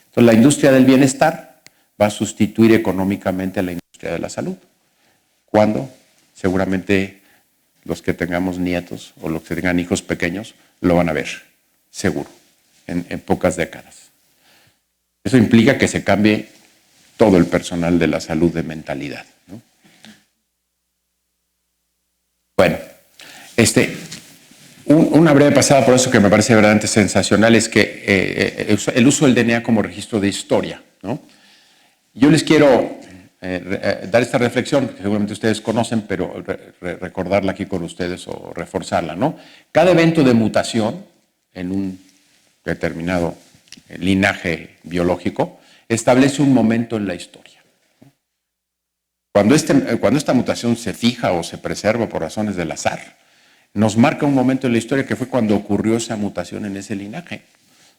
Entonces, la industria del bienestar va a sustituir económicamente a la industria de la salud. ¿Cuándo? Seguramente los que tengamos nietos o los que tengan hijos pequeños lo van a ver, seguro, en pocas décadas. Eso implica que se cambie todo el personal de la salud de mentalidad, ¿no? Bueno, una breve pasada por eso que me parece verdaderamente sensacional es que el uso del DNA como registro de historia, ¿no? Yo les quiero dar esta reflexión, que seguramente ustedes conocen, pero recordarla aquí con ustedes o reforzarla, ¿no? Cada evento de mutación en un determinado linaje biológico establece un momento en la historia. Cuando esta mutación se fija o se preserva por razones del azar, nos marca un momento en la historia que fue cuando ocurrió esa mutación en ese linaje,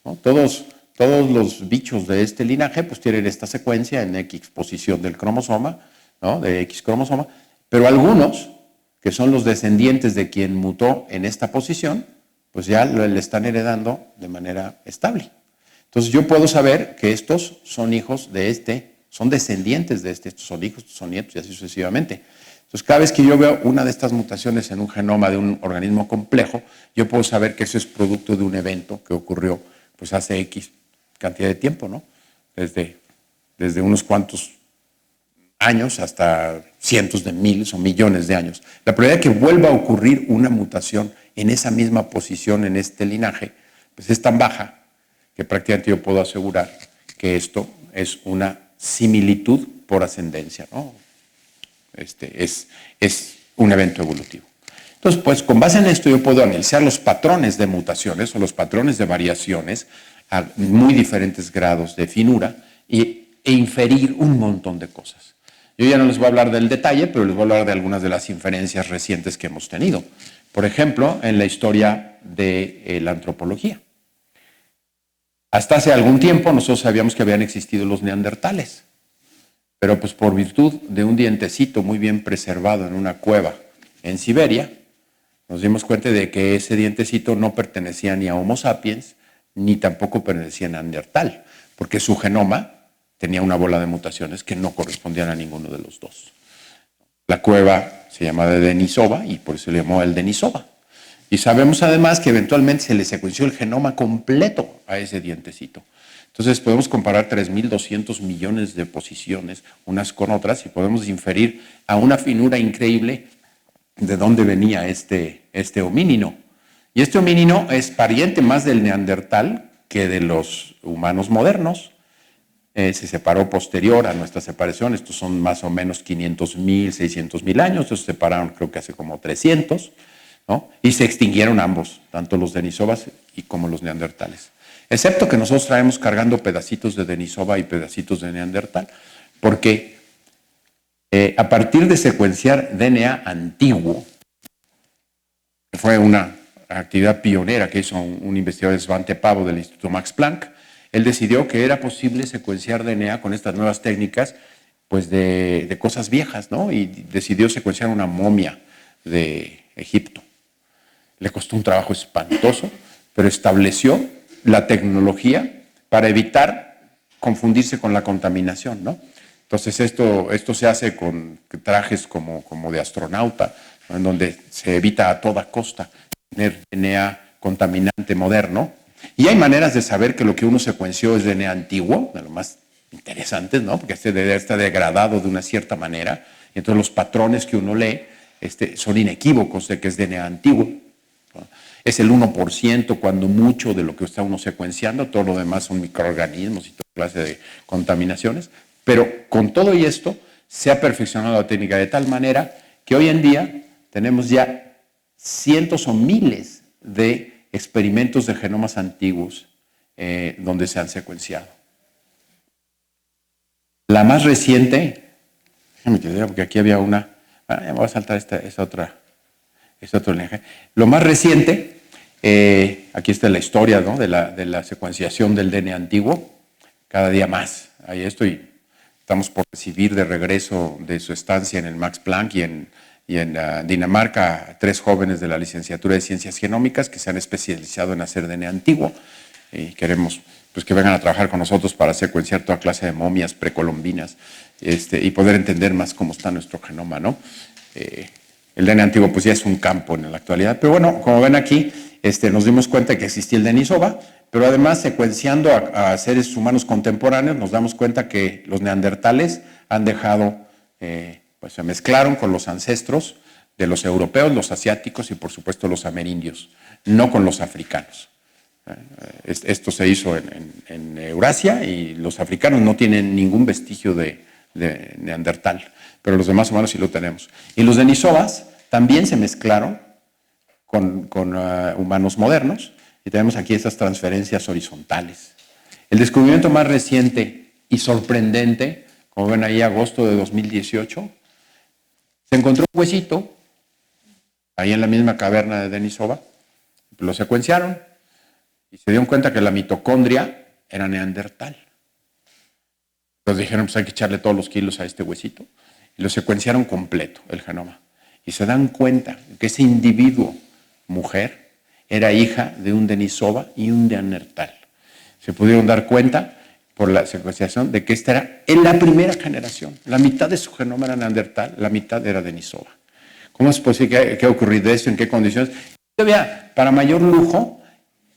¿no? Todos los bichos de este linaje pues tienen esta secuencia en X posición del cromosoma, ¿no?, de X cromosoma, pero algunos, que son los descendientes de quien mutó en esta posición, pues ya le están heredando de manera estable. Entonces yo puedo saber que estos son hijos de son descendientes de estos son hijos, estos son nietos y así sucesivamente. Entonces cada vez que yo veo una de estas mutaciones en un genoma de un organismo complejo, yo puedo saber que eso es producto de un evento que ocurrió pues hace X cantidad de tiempo, ¿no? Desde unos cuantos años hasta cientos de miles o millones de años. La probabilidad de que vuelva a ocurrir una mutación en esa misma posición, en este linaje, pues es tan baja que prácticamente yo puedo asegurar que esto es una similitud por ascendencia, ¿no? Es un evento evolutivo. Entonces, pues con base en esto yo puedo analizar los patrones de mutaciones o los patrones de variaciones a muy diferentes grados de finura e inferir un montón de cosas. Yo ya no les voy a hablar del detalle, pero les voy a hablar de algunas de las inferencias recientes que hemos tenido. Por ejemplo, en la historia de la antropología. Hasta hace algún tiempo nosotros sabíamos que habían existido los neandertales, pero pues por virtud de un dientecito muy bien preservado en una cueva en Siberia, nos dimos cuenta de que ese dientecito no pertenecía ni a Homo sapiens, ni tampoco pertenecía a Neandertal, porque su genoma tenía una bola de mutaciones que no correspondían a ninguno de los dos. La cueva se llamaba Denisova y por eso le llamó el Denisova. Y sabemos además que eventualmente se le secuenció el genoma completo a ese dientecito. Entonces podemos comparar 3.200 millones de posiciones unas con otras y podemos inferir a una finura increíble de dónde venía este homínino. Y este homínino es pariente más del neandertal que de los humanos modernos. Se separó posterior a nuestra separación. Estos son más o menos 500.000, 600.000 años. Estos se separaron creo que hace como 300, ¿no? Y se extinguieron ambos, tanto los denisovas y como los neandertales. Excepto que nosotros traemos cargando pedacitos de denisova y pedacitos de neandertal, porque a partir de secuenciar DNA antiguo, que fue una actividad pionera que hizo un investigador, Svante Pavo, del Instituto Max Planck, él decidió que era posible secuenciar DNA con estas nuevas técnicas, pues de cosas viejas, ¿no? Y decidió secuenciar una momia de Egipto. Le costó un trabajo espantoso, pero estableció la tecnología para evitar confundirse con la contaminación, ¿no? Entonces esto se hace con trajes como de astronauta, ¿no? En donde se evita a toda costa tener DNA contaminante moderno. Y hay maneras de saber que lo que uno secuenció es DNA antiguo, de lo más interesantes, ¿no? Porque DNA está degradado de una cierta manera. Y entonces los patrones que uno lee son inequívocos de que es DNA antiguo, ¿no? Es el 1% cuando mucho de lo que está uno secuenciando, todo lo demás son microorganismos y toda clase de contaminaciones. Pero con todo y esto se ha perfeccionado la técnica de tal manera que hoy en día tenemos ya cientos o miles de experimentos de genomas antiguos donde se han secuenciado. La más reciente, déjame que diga porque aquí había una, me voy a saltar esta otra línea. Lo más reciente, aquí está la historia, ¿no? de la secuenciación del DNA antiguo, cada día más. Ahí estoy. Estamos por recibir de regreso de su estancia en el Max Planck y en Dinamarca 3 jóvenes de la licenciatura de Ciencias Genómicas que se han especializado en hacer DNA antiguo y queremos pues, que vengan a trabajar con nosotros para secuenciar toda clase de momias precolombinas y poder entender más cómo está nuestro genoma, ¿no? El DNA antiguo pues ya es un campo en la actualidad, pero bueno, como ven aquí, nos dimos cuenta que existía el Denisova, pero además secuenciando a seres humanos contemporáneos nos damos cuenta que los neandertales han dejado, pues se mezclaron con los ancestros de los europeos, los asiáticos y por supuesto los amerindios, no con los africanos. Esto se hizo en Eurasia y los africanos no tienen ningún vestigio de neandertal, pero los demás humanos sí lo tenemos. Y los denisovas también se mezclaron con humanos modernos y tenemos aquí esas transferencias horizontales. El descubrimiento más reciente y sorprendente, como ven ahí, agosto de 2018, se encontró un huesito ahí en la misma caverna de Denisova, lo secuenciaron y se dieron cuenta que la mitocondria era neandertal. Entonces dijeron, pues hay que echarle todos los kilos a este huesito y lo secuenciaron completo, el genoma. Y se dan cuenta que ese individuo, mujer, era hija de un Denisova y un neandertal. Se pudieron dar cuenta por la secuenciación de que esta era en la primera generación. La mitad de su genoma era neandertal, la mitad era Denisova. ¿Cómo es posible que ha ocurrido esto? ¿En qué condiciones? Todavía, para mayor lujo,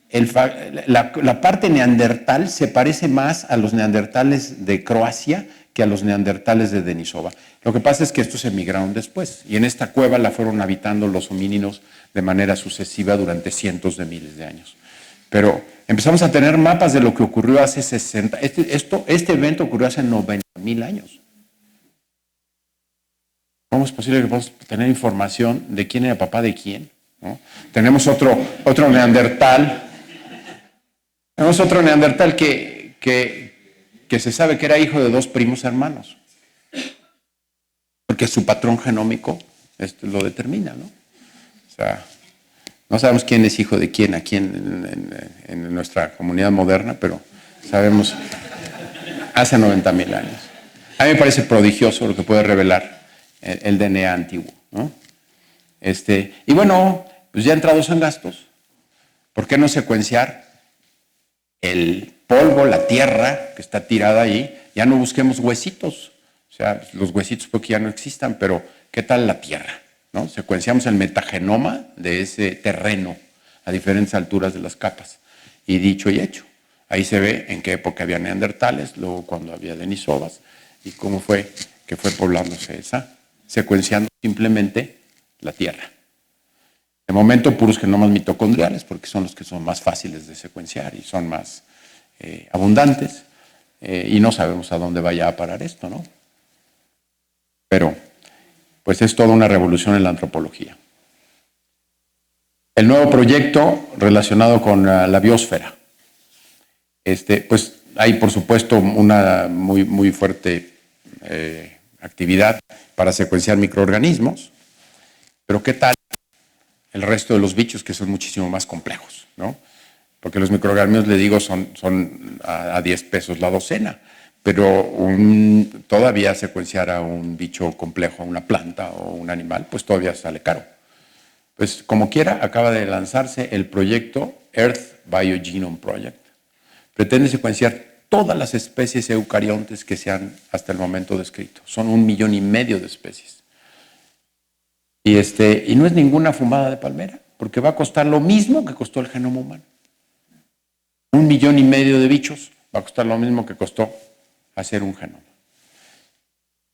la parte neandertal se parece más a los neandertales de Croacia que a los neandertales de Denisova. Lo que pasa es que estos emigraron después y en esta cueva la fueron habitando los homínidos de manera sucesiva durante cientos de miles de años. Pero empezamos a tener mapas de lo que ocurrió hace 60. Este evento ocurrió hace 90,000 años. ¿Cómo es posible que podamos tener información de quién era papá de quién? ¿No? Tenemos otro neandertal. Tenemos otro neandertal que se sabe que era hijo de 2 primos hermanos. Porque su patrón genómico lo determina, ¿no? O sea, no sabemos quién es hijo de quién aquí en nuestra comunidad moderna, pero sabemos hace 90,000 años. A mí me parece prodigioso lo que puede revelar el DNA antiguo, ¿no? Y bueno, pues ya entrados en gastos, ¿por qué no secuenciar el polvo, la tierra que está tirada ahí? Ya no busquemos huesitos, o sea, los huesitos porque ya no existan, pero ¿qué tal la tierra? ¿No? Secuenciamos el metagenoma de ese terreno a diferentes alturas de las capas. Y dicho y hecho, ahí se ve en qué época había neandertales, luego cuando había denisovas y cómo fue que fue poblándose esa, secuenciando simplemente la tierra. De momento puros genomas mitocondriales, porque son los que son más fáciles de secuenciar y son más abundantes, y no sabemos a dónde vaya a parar esto, ¿no? Pero pues es toda una revolución en la antropología. El nuevo proyecto relacionado con la biosfera. Pues hay, por supuesto, una muy fuerte actividad para secuenciar microorganismos, pero ¿qué tal el resto de los bichos que son muchísimo más complejos, ¿no? Porque los microorganismos, le digo, son a 10 pesos la docena, pero todavía secuenciar a un bicho complejo, a una planta o un animal, pues todavía sale caro. Pues como quiera, acaba de lanzarse el proyecto Earth Biogenome Project. Pretende secuenciar todas las especies eucariontes que se han hasta el momento descrito. Son 1,5 millones de especies. Y no es ninguna fumada de palmera, porque va a costar lo mismo que costó el genoma humano. 1,5 millones de bichos va a costar lo mismo que costó hacer un genoma.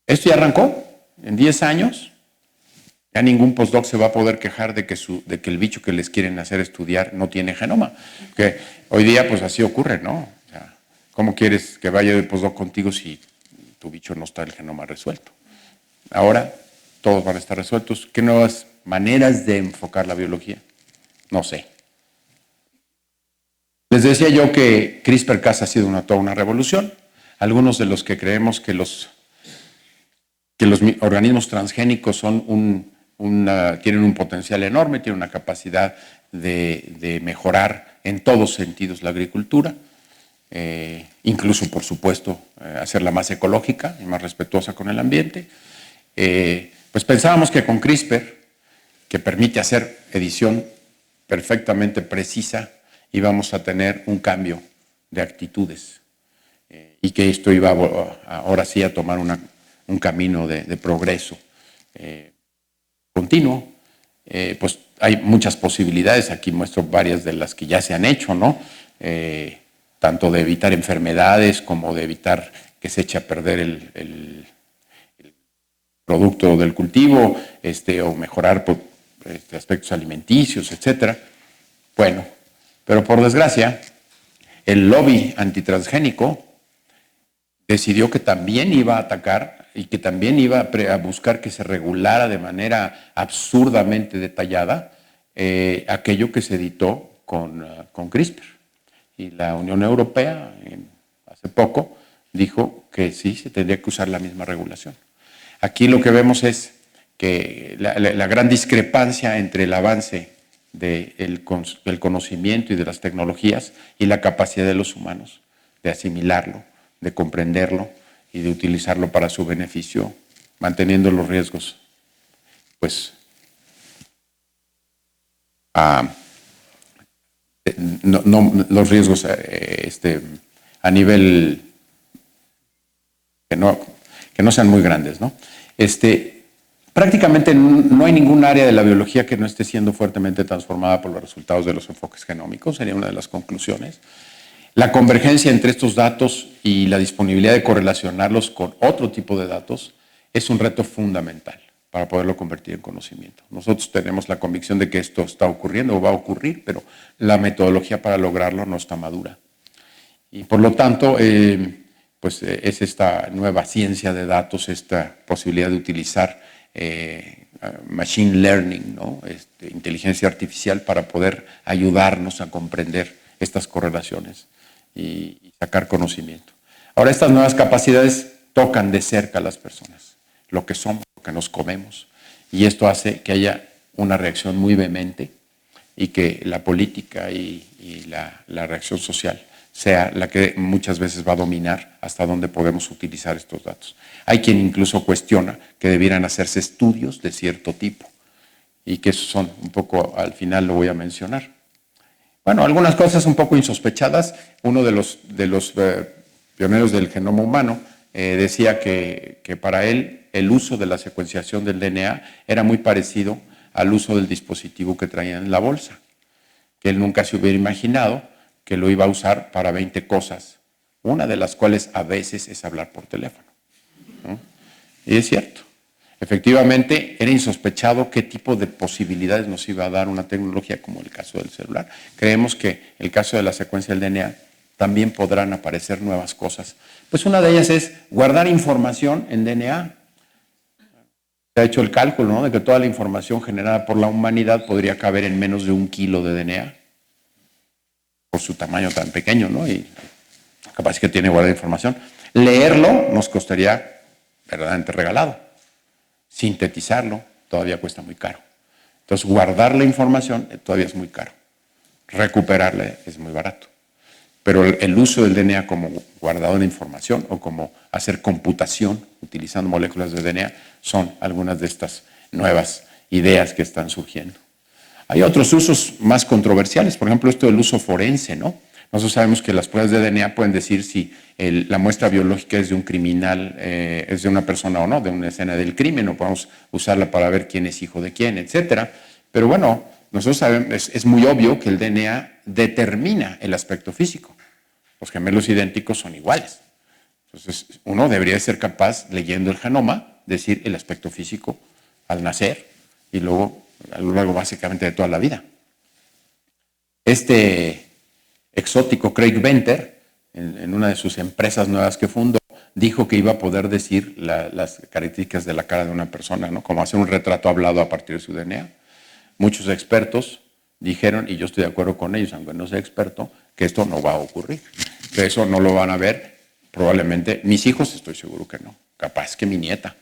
Esto ya arrancó en 10 años. Ya ningún postdoc se va a poder quejar de que el bicho que les quieren hacer estudiar no tiene genoma. Que hoy día pues así ocurre, ¿no? O sea, ¿cómo quieres que vaya de postdoc contigo si tu bicho no está el genoma resuelto? Ahora todos van a estar resueltos. ¿Qué nuevas maneras de enfocar la biología? No sé. Les decía yo que CRISPR-Cas ha sido toda una revolución. Algunos de los que creemos que los organismos transgénicos tienen un potencial enorme, tienen una capacidad de mejorar en todos sentidos la agricultura, incluso, por supuesto, hacerla más ecológica y más respetuosa con el ambiente. Pues pensábamos que con CRISPR, que permite hacer edición perfectamente precisa, íbamos a tener un cambio de actitudes y que esto iba ahora sí a tomar un camino de progreso continuo. Pues hay muchas posibilidades, aquí muestro varias de las que ya se han hecho, ¿no? Tanto de evitar enfermedades como de evitar que se eche a perder el producto del cultivo, o mejorar aspectos alimenticios, etcétera. Bueno, pero por desgracia, el lobby antitransgénico decidió que también iba a atacar y que también iba a buscar que se regulara de manera absurdamente detallada aquello que se editó con CRISPR. Y la Unión Europea, hace poco, dijo que sí, se tendría que usar la misma regulación. Aquí lo que vemos es que la gran discrepancia entre el avance del conocimiento y de las tecnologías y la capacidad de los humanos de asimilarlo, de comprenderlo y de utilizarlo para su beneficio, manteniendo los riesgos, pues, los riesgos a nivel que no sean muy grandes, ¿no? Prácticamente no hay ningún área de la biología que no esté siendo fuertemente transformada por los resultados de los enfoques genómicos, sería una de las conclusiones. La convergencia entre estos datos y la disponibilidad de correlacionarlos con otro tipo de datos es un reto fundamental para poderlo convertir en conocimiento. Nosotros tenemos la convicción de que esto está ocurriendo o va a ocurrir, pero la metodología para lograrlo no está madura. Y por lo tanto, pues es esta nueva ciencia de datos, esta posibilidad de utilizar machine learning, ¿no? Inteligencia artificial para poder ayudarnos a comprender estas correlaciones y sacar conocimiento. Ahora, estas nuevas capacidades tocan de cerca a las personas, lo que somos, lo que nos comemos, y esto hace que haya una reacción muy vehemente y que la política y la reacción social sea la que muchas veces va a dominar hasta dónde podemos utilizar estos datos. Hay quien incluso cuestiona que debieran hacerse estudios de cierto tipo y que esos son un poco, al final lo voy a mencionar. Bueno, algunas cosas un poco insospechadas. Uno de los pioneros del genoma humano decía que para él el uso de la secuenciación del DNA era muy parecido al uso del dispositivo que traía en la bolsa, que él nunca se hubiera imaginado que lo iba a usar para 20 cosas, una de las cuales a veces es hablar por teléfono, ¿no? Y es cierto. Efectivamente, era insospechado qué tipo de posibilidades nos iba a dar una tecnología como el caso del celular. Creemos que el caso de la secuencia del DNA también podrán aparecer nuevas cosas. Pues una de ellas es guardar información en DNA. Se ha hecho el cálculo, ¿no?, de que toda la información generada por la humanidad podría caber en menos de 1 kilo de DNA, por su tamaño tan pequeño, ¿no? Y la capacidad que tiene guardar información. Leerlo nos costaría verdaderamente regalado. Sintetizarlo todavía cuesta muy caro. Entonces, guardar la información todavía es muy caro. Recuperarla es muy barato. Pero el uso del DNA como guardador de información o como hacer computación utilizando moléculas de DNA son algunas de estas nuevas ideas que están surgiendo. Hay otros usos más controversiales, por ejemplo, esto del uso forense, ¿no? Nosotros sabemos que las pruebas de DNA pueden decir si la muestra biológica es de un criminal, es de una persona o no, de una escena del crimen, o podemos usarla para ver quién es hijo de quién, etcétera. Pero bueno, nosotros sabemos, es muy obvio que el DNA determina el aspecto físico. Los gemelos idénticos son iguales. Entonces, uno debería ser capaz, leyendo el genoma, decir el aspecto físico al nacer y luego a lo largo básicamente de toda la vida. Este exótico Craig Venter, en una de sus empresas nuevas que fundó, dijo que iba a poder decir las características de la cara de una persona, ¿no?, como hacer un retrato hablado a partir de su DNA. Muchos expertos dijeron, y yo estoy de acuerdo con ellos, aunque no sea experto, que esto no va a ocurrir, que eso no lo van a ver probablemente. Mis hijos estoy seguro que no, capaz que mi nieta,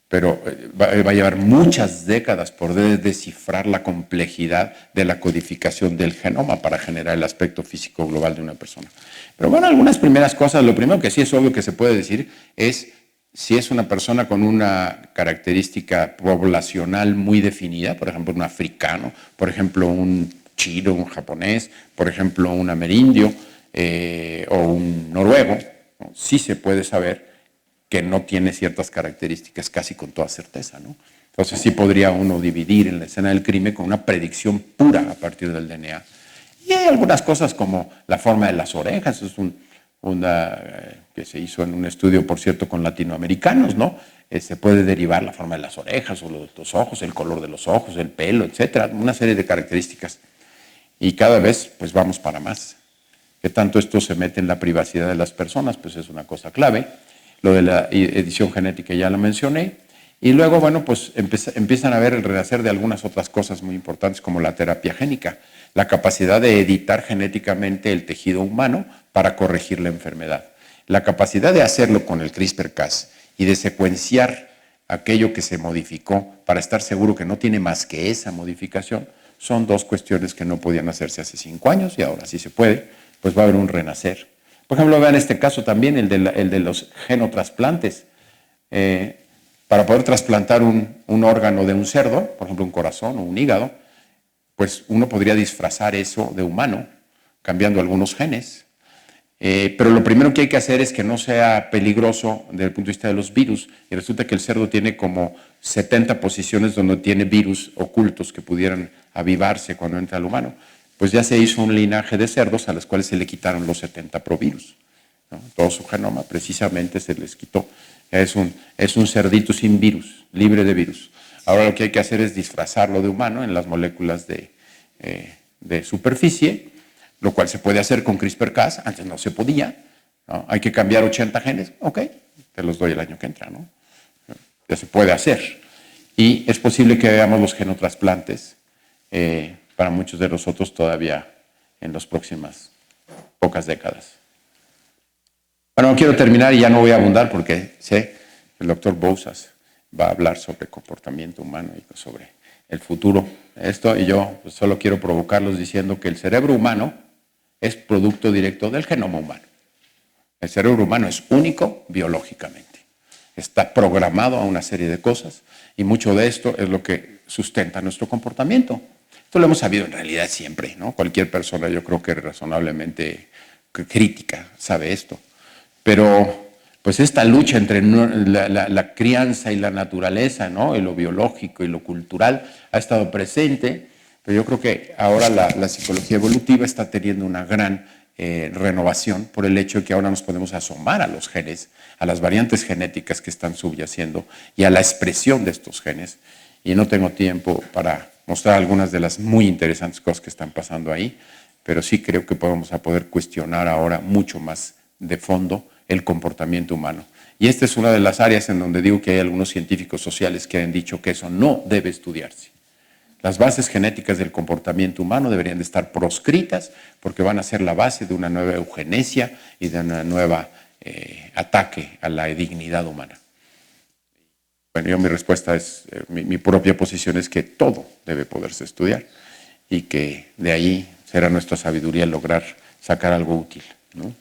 pero va a llevar muchas décadas poder descifrar la complejidad de la codificación del genoma para generar el aspecto físico global de una persona. Pero bueno, algunas primeras cosas, lo primero que sí es obvio que se puede decir es si es una persona con una característica poblacional muy definida, por ejemplo un africano, por ejemplo un chino, un japonés, por ejemplo un amerindio o un noruego, ¿no? Sí se puede saber que no tiene ciertas características casi con toda certeza, ¿no? Entonces sí podría uno dividir en la escena del crimen con una predicción pura a partir del DNA. Y hay algunas cosas como la forma de las orejas, es que se hizo en un estudio, por cierto, con latinoamericanos, ¿no? Se puede derivar la forma de las orejas o los ojos, el color de los ojos, el pelo, etcétera, una serie de características. Y cada vez, pues vamos para más. ¿Qué tanto esto se mete en la privacidad de las personas? Pues es una cosa clave. Lo de la edición genética ya lo mencioné. Y luego, bueno, pues empiezan a ver el renacer de algunas otras cosas muy importantes como la terapia génica, la capacidad de editar genéticamente el tejido humano para corregir la enfermedad. La capacidad de hacerlo con el CRISPR-Cas y de secuenciar aquello que se modificó para estar seguro que no tiene más que esa modificación, son dos cuestiones que no podían hacerse hace 5 años y ahora sí se puede, pues va a haber un renacer. Por ejemplo, vean este caso también, el de los genotrasplantes. Para poder trasplantar un órgano de un cerdo, por ejemplo un corazón o un hígado, pues uno podría disfrazar eso de humano, cambiando algunos genes. Pero lo primero que hay que hacer es que no sea peligroso desde el punto de vista de los virus. Y resulta que el cerdo tiene como 70 posiciones donde tiene virus ocultos que pudieran avivarse cuando entra al humano. pues ya se hizo un linaje de cerdos a los cuales se le quitaron los 70 provirus, ¿no? Todo su genoma precisamente se les quitó. Es un cerdito sin virus, libre de virus. Ahora lo que hay que hacer es disfrazarlo de humano en las moléculas de superficie, lo cual se puede hacer con CRISPR-Cas, antes no se podía, ¿no? Hay que cambiar 80 genes, ok, te los doy el año que entra, ¿no? Ya se puede hacer. Y es posible que veamos los genotrasplantes para muchos de nosotros todavía en las próximas pocas décadas. Bueno, quiero terminar y ya no voy a abundar porque sé que el doctor Bouzas va a hablar sobre comportamiento humano y sobre el futuro de esto, y yo pues, solo quiero provocarlos diciendo que el cerebro humano es producto directo del genoma humano. El cerebro humano es único biológicamente. Está programado a una serie de cosas y mucho de esto es lo que sustenta nuestro comportamiento. Esto lo hemos sabido en realidad siempre, ¿no? Cualquier persona, yo creo que razonablemente crítica sabe esto. Pero pues esta lucha entre la crianza y la naturaleza, ¿no? Y lo biológico y lo cultural ha estado presente, pero yo creo que ahora la psicología evolutiva está teniendo una gran renovación por el hecho de que ahora nos podemos asomar a los genes, a las variantes genéticas que están subyaciendo y a la expresión de estos genes. Y no tengo tiempo para mostrar algunas de las muy interesantes cosas que están pasando ahí, pero sí creo que vamos a poder cuestionar ahora mucho más de fondo el comportamiento humano. Y esta es una de las áreas en donde digo que hay algunos científicos sociales que han dicho que eso no debe estudiarse. Las bases genéticas del comportamiento humano deberían de estar proscritas porque van a ser la base de una nueva eugenesia y de una nueva ataque a la dignidad humana. Bueno, yo mi respuesta es, mi propia posición es que todo debe poderse estudiar y que de ahí será nuestra sabiduría lograr sacar algo útil, ¿no?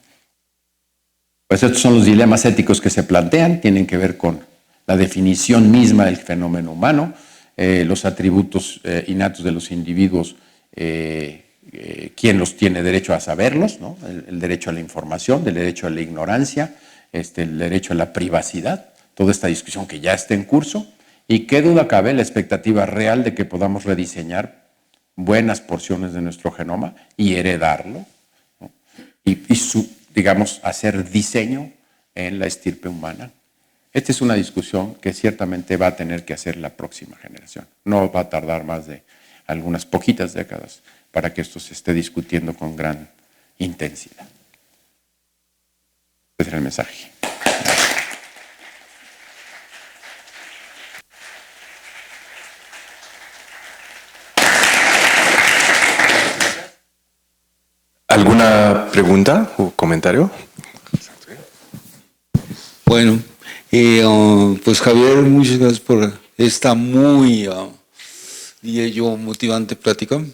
Pues estos son los dilemas éticos que se plantean, tienen que ver con la definición misma del fenómeno humano, los atributos innatos de los individuos, quién los tiene derecho a saberlos, ¿no? El derecho a la información, el derecho a la ignorancia, el derecho a la privacidad, toda esta discusión que ya está en curso, y qué duda cabe la expectativa real de que podamos rediseñar buenas porciones de nuestro genoma y heredarlo, ¿no? Digamos, hacer diseño en la estirpe humana. Esta es una discusión que ciertamente va a tener que hacer la próxima generación. No va a tardar más de algunas poquitas décadas para que esto se esté discutiendo con gran intensidad. Ese es el mensaje. ¿Alguna pregunta o comentario? Bueno, pues Javier, muchas gracias por esta muy, diría yo, motivante plática.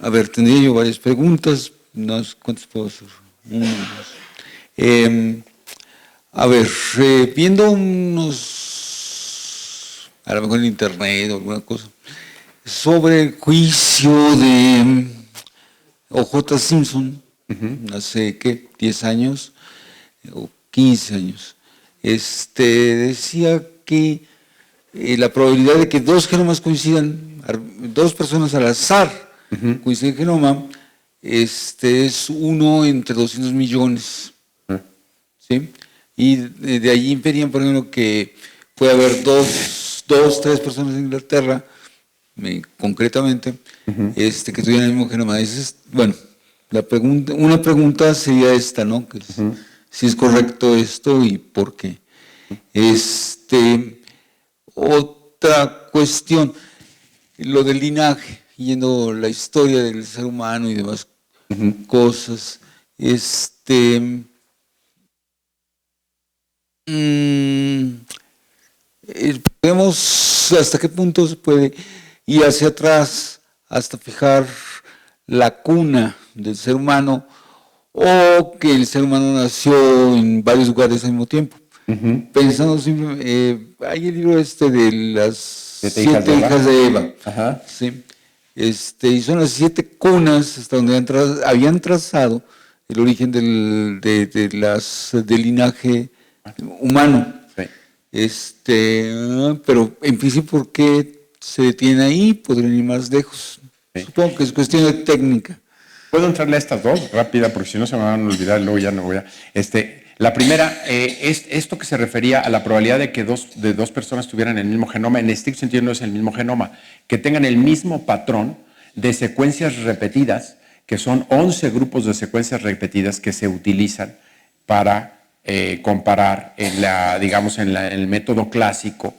A ver, tendría yo varias preguntas, no sé cuántas puedo hacer. A ver, viendo unos, a lo mejor en internet o alguna cosa, sobre el juicio de O.J. Simpson, hace, ¿qué?, 10 años o 15 años, decía que la probabilidad de que dos genomas coincidan, dos personas al azar coinciden en genoma, es 1 entre 200 millones. ¿Sí? Y de allí inferían, por ejemplo, que puede haber dos, tres personas en Inglaterra, concretamente, que tuvieran el mismo genoma. Bueno, una pregunta sería esta, ¿no? Que si es correcto esto y por qué. Otra cuestión, lo del linaje, yendo la historia del ser humano y demás cosas. Podemos, ¿hasta qué punto se puede ir hacia atrás hasta fijar la cuna del ser humano, o que el ser humano nació en varios lugares al mismo tiempo? Pensando simplemente, hay el libro de las 7 hijas de Eva. Ajá. ¿Sí? Y son las 7 cunas hasta donde habían trazado el origen del linaje humano. Sí. Pero en principio, ¿por qué se detiene ahí? Podrían ir más lejos. Sí. Supongo que es cuestión de técnica. ¿Puedo entrarle a estas dos rápida? Porque si no se me van a olvidar, luego ya no voy a... La primera es esto que se refería a la probabilidad de que dos personas tuvieran el mismo genoma. En estricto sentido no es el mismo genoma. Que tengan el mismo patrón de secuencias repetidas, que son 11 grupos de secuencias repetidas que se utilizan para comparar en el método clásico,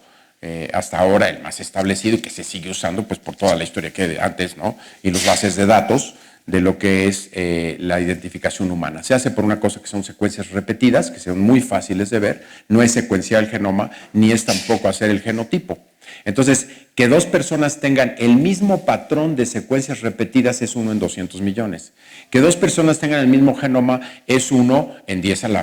hasta ahora el más establecido y que se sigue usando pues, por toda la historia que hay antes, ¿no? Y las bases de datos de lo que es la identificación humana. Se hace por una cosa que son secuencias repetidas, que son muy fáciles de ver, no es secuenciar el genoma, ni es tampoco hacer el genotipo. Entonces, que dos personas tengan el mismo patrón de secuencias repetidas es 1 en 200 millones. Que dos personas tengan el mismo genoma es 1 en 10 a la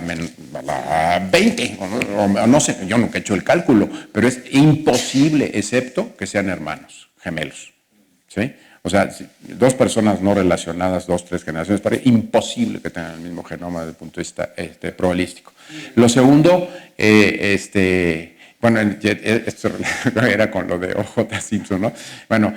20, o no sé, yo nunca he hecho el cálculo, pero es imposible, excepto que sean hermanos, gemelos, ¿sí? O sea, dos personas no relacionadas, 2, 3 generaciones, parece imposible que tengan el mismo genoma desde el punto de vista probabilístico. Lo segundo, bueno, esto era con lo de O.J. Simpson, ¿no? Bueno,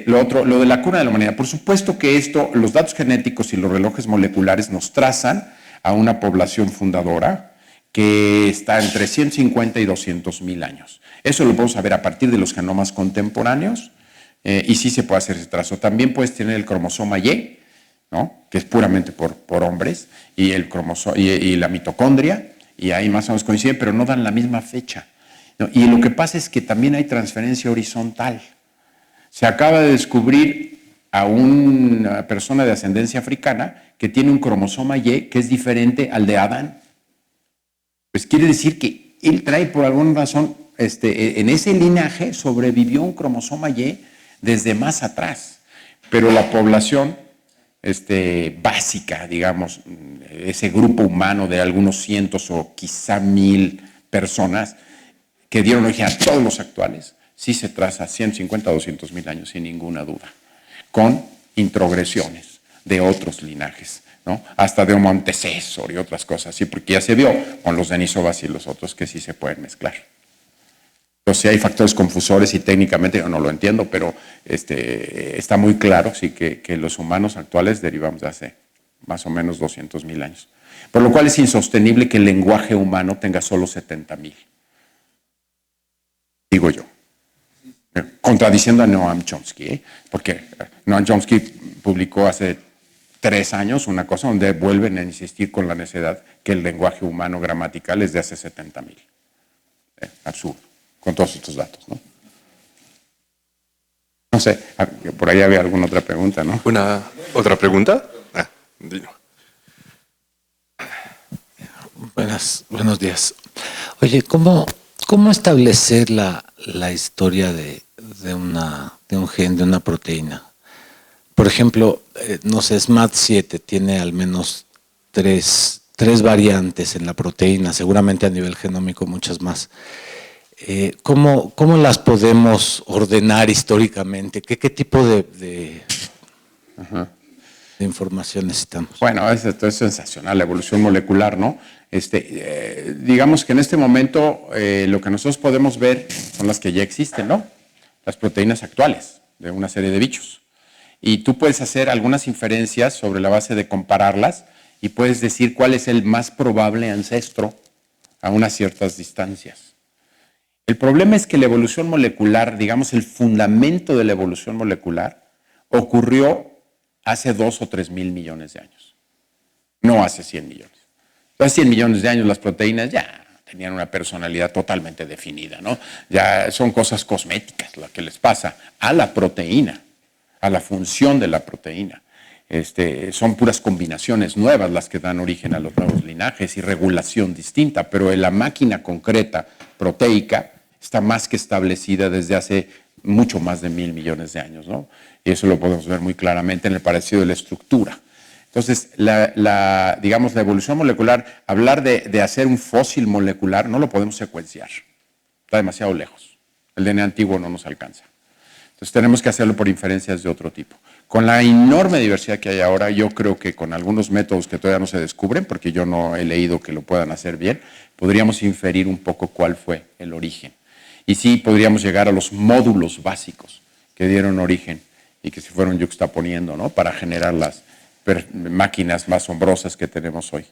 lo otro, lo de la cuna de la humanidad. Por supuesto que los datos genéticos y los relojes moleculares nos trazan a una población fundadora que está entre 150 y 200 mil años. Eso lo podemos saber a partir de los genomas contemporáneos. Y sí se puede hacer ese trazo. También puedes tener el cromosoma Y, ¿no? Que es puramente por hombres, y la mitocondria, y ahí más o menos coinciden, pero no dan la misma fecha, ¿no? Y lo que pasa es que también hay transferencia horizontal. Se acaba de descubrir a una persona de ascendencia africana que tiene un cromosoma Y que es diferente al de Adán. Pues quiere decir que él trae por alguna razón, en ese linaje sobrevivió un cromosoma Y desde más atrás, pero la población básica, digamos, ese grupo humano de algunos cientos o quizá 1000 personas que dieron origen a todos los actuales, sí se traza 150 a 200 mil años sin ninguna duda, con introgresiones de otros linajes, ¿no? Hasta de Homo antecesor y otras cosas, sí, porque ya se vio con los denisovas y los otros que sí se pueden mezclar. Entonces, sí hay factores confusores y técnicamente yo no lo entiendo, pero está muy claro sí, que los humanos actuales derivamos de hace más o menos 200 mil años. Por lo cual es insostenible que el lenguaje humano tenga solo 70 mil. Digo yo. Contradiciendo a Noam Chomsky, porque Noam Chomsky publicó hace 3 años una cosa donde vuelven a insistir con la necedad que el lenguaje humano gramatical es de hace 70 mil. Absurdo. Con todos estos datos, ¿no? No sé, por ahí había alguna otra pregunta, ¿no? ¿Una otra pregunta? Dino. Buenos días. Oye, ¿cómo establecer la historia de un gen, de una proteína? Por ejemplo, no sé, SMAD7 tiene al menos tres variantes en la proteína, seguramente a nivel genómico muchas más. ¿Cómo las podemos ordenar históricamente? ¿Qué tipo de información necesitamos? Bueno, esto es sensacional, la evolución molecular, ¿no? Digamos que en este momento lo que nosotros podemos ver son las que ya existen, ¿no? Las proteínas actuales de una serie de bichos. Y tú puedes hacer algunas inferencias sobre la base de compararlas y puedes decir cuál es el más probable ancestro a unas ciertas distancias. El problema es que la evolución molecular, digamos el fundamento de la evolución molecular, ocurrió hace 2 o 3 mil millones de años, no hace 100 millones. Hace 100 millones de años las proteínas ya tenían una personalidad totalmente definida, ¿no? Ya son cosas cosméticas lo que les pasa a la proteína, a la función de la proteína. Son puras combinaciones nuevas las que dan origen a los nuevos linajes y regulación distinta, pero en la máquina concreta proteica está más que establecida desde hace mucho más de 1000 millones de años, ¿no? Y eso lo podemos ver muy claramente en el parecido de la estructura. Entonces, digamos, la evolución molecular, hablar de hacer un fósil molecular, no lo podemos secuenciar. Está demasiado lejos. El DNA antiguo no nos alcanza. Entonces, tenemos que hacerlo por inferencias de otro tipo. Con la enorme diversidad que hay ahora, yo creo que con algunos métodos que todavía no se descubren, porque yo no he leído que lo puedan hacer bien, podríamos inferir un poco cuál fue el origen. Y sí podríamos llegar a los módulos básicos que dieron origen y que se fueron yuxtaponiendo, ¿no? Para generar las máquinas más asombrosas que tenemos hoy,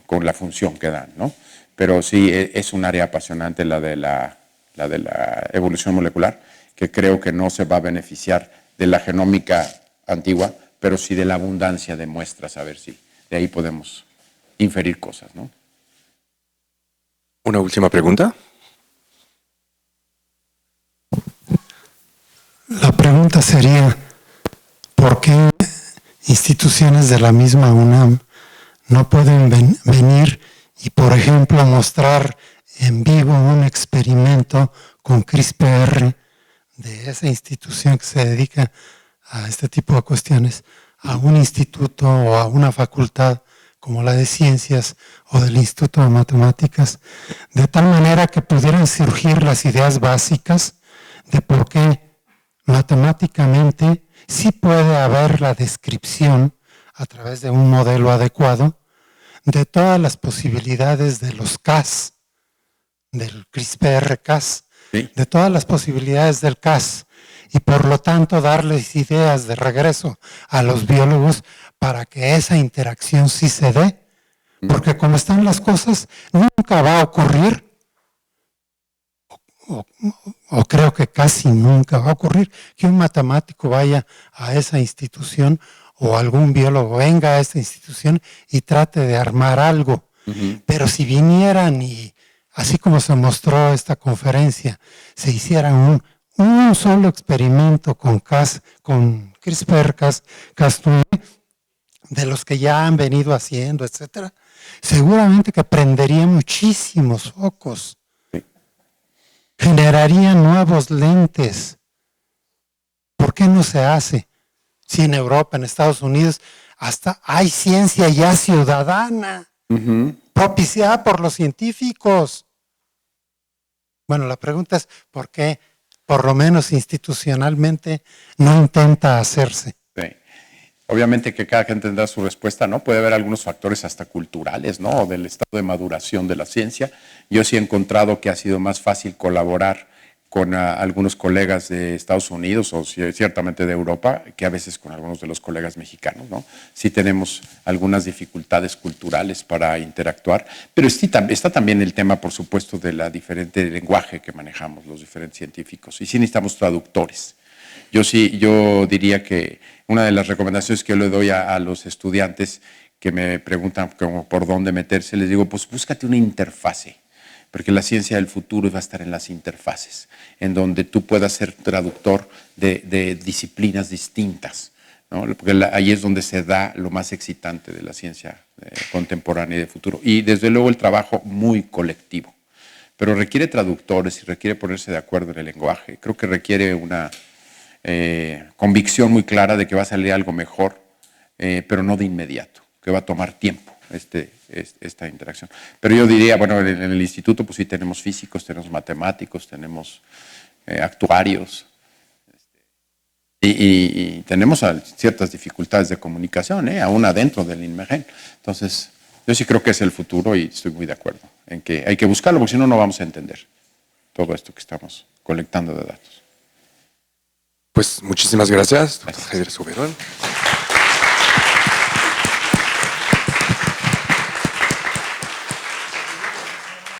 con la función que dan, ¿no? Pero sí, es un área apasionante la de la evolución molecular, que creo que no se va a beneficiar de la genómica antigua, pero sí de la abundancia de muestras, a ver si de ahí podemos inferir cosas, ¿no? Una última pregunta. La pregunta sería, ¿por qué instituciones de la misma UNAM no pueden venir y, por ejemplo, mostrar en vivo un experimento con CRISPR de esa institución que se dedica a este tipo de cuestiones, a un instituto o a una facultad como la de Ciencias o del Instituto de Matemáticas, de tal manera que pudieran surgir las ideas básicas de por qué matemáticamente sí puede haber la descripción a través de un modelo adecuado de todas las posibilidades de los Cas, del CRISPR-Cas, Sí. de todas las posibilidades del Cas, y por lo tanto darles ideas de regreso a los biólogos para que esa interacción sí se dé, porque como están las cosas, nunca va a ocurrir, o creo que casi nunca va a ocurrir, que un matemático vaya a esa institución o algún biólogo venga a esta institución y trate de armar algo. Pero si vinieran y, así como se mostró esta conferencia, se hiciera un solo experimento con CRISPR-Cas, Cas9, de los que ya han venido haciendo, etcétera, seguramente que prendería muchísimos focos. Generaría nuevos lentes. ¿Por qué no se hace? Si en Europa, en Estados Unidos, hasta hay ciencia ya ciudadana, propiciada por los científicos. Bueno, la pregunta es, ¿por qué, por lo menos institucionalmente, no intenta hacerse? Sí. Obviamente que cada quien tendrá su respuesta, ¿no? Puede haber algunos factores hasta culturales, ¿no? O del estado de maduración de la ciencia. Yo sí he encontrado que ha sido más fácil colaborar con algunos colegas de Estados Unidos o ciertamente de Europa que a veces con algunos de los colegas mexicanos, ¿no? Sí tenemos algunas dificultades culturales para interactuar, pero está también el tema, por supuesto, de la diferente lenguaje que manejamos los diferentes científicos. Y sí necesitamos traductores. Yo diría que una de las recomendaciones que yo le doy a los estudiantes que me preguntan como por dónde meterse, les digo, pues búscate una interfase, porque la ciencia del futuro va a estar en las interfaces, en donde tú puedas ser traductor de disciplinas distintas, ¿no? Porque ahí es donde se da lo más excitante de la ciencia contemporánea y de futuro. Y desde luego el trabajo muy colectivo, pero requiere traductores y requiere ponerse de acuerdo en el lenguaje. Creo que requiere una convicción muy clara de que va a salir algo mejor, pero no de inmediato, que va a tomar tiempo esta interacción. Pero yo diría, bueno, en el instituto pues sí tenemos físicos, tenemos matemáticos, tenemos actuarios, y tenemos ciertas dificultades de comunicación, aún adentro del INMEGEN. Entonces, yo sí creo que es el futuro y estoy muy de acuerdo en que hay que buscarlo, porque si no, no vamos a entender todo esto que estamos colectando de datos. Pues muchísimas gracias, doctor Javier Soberón.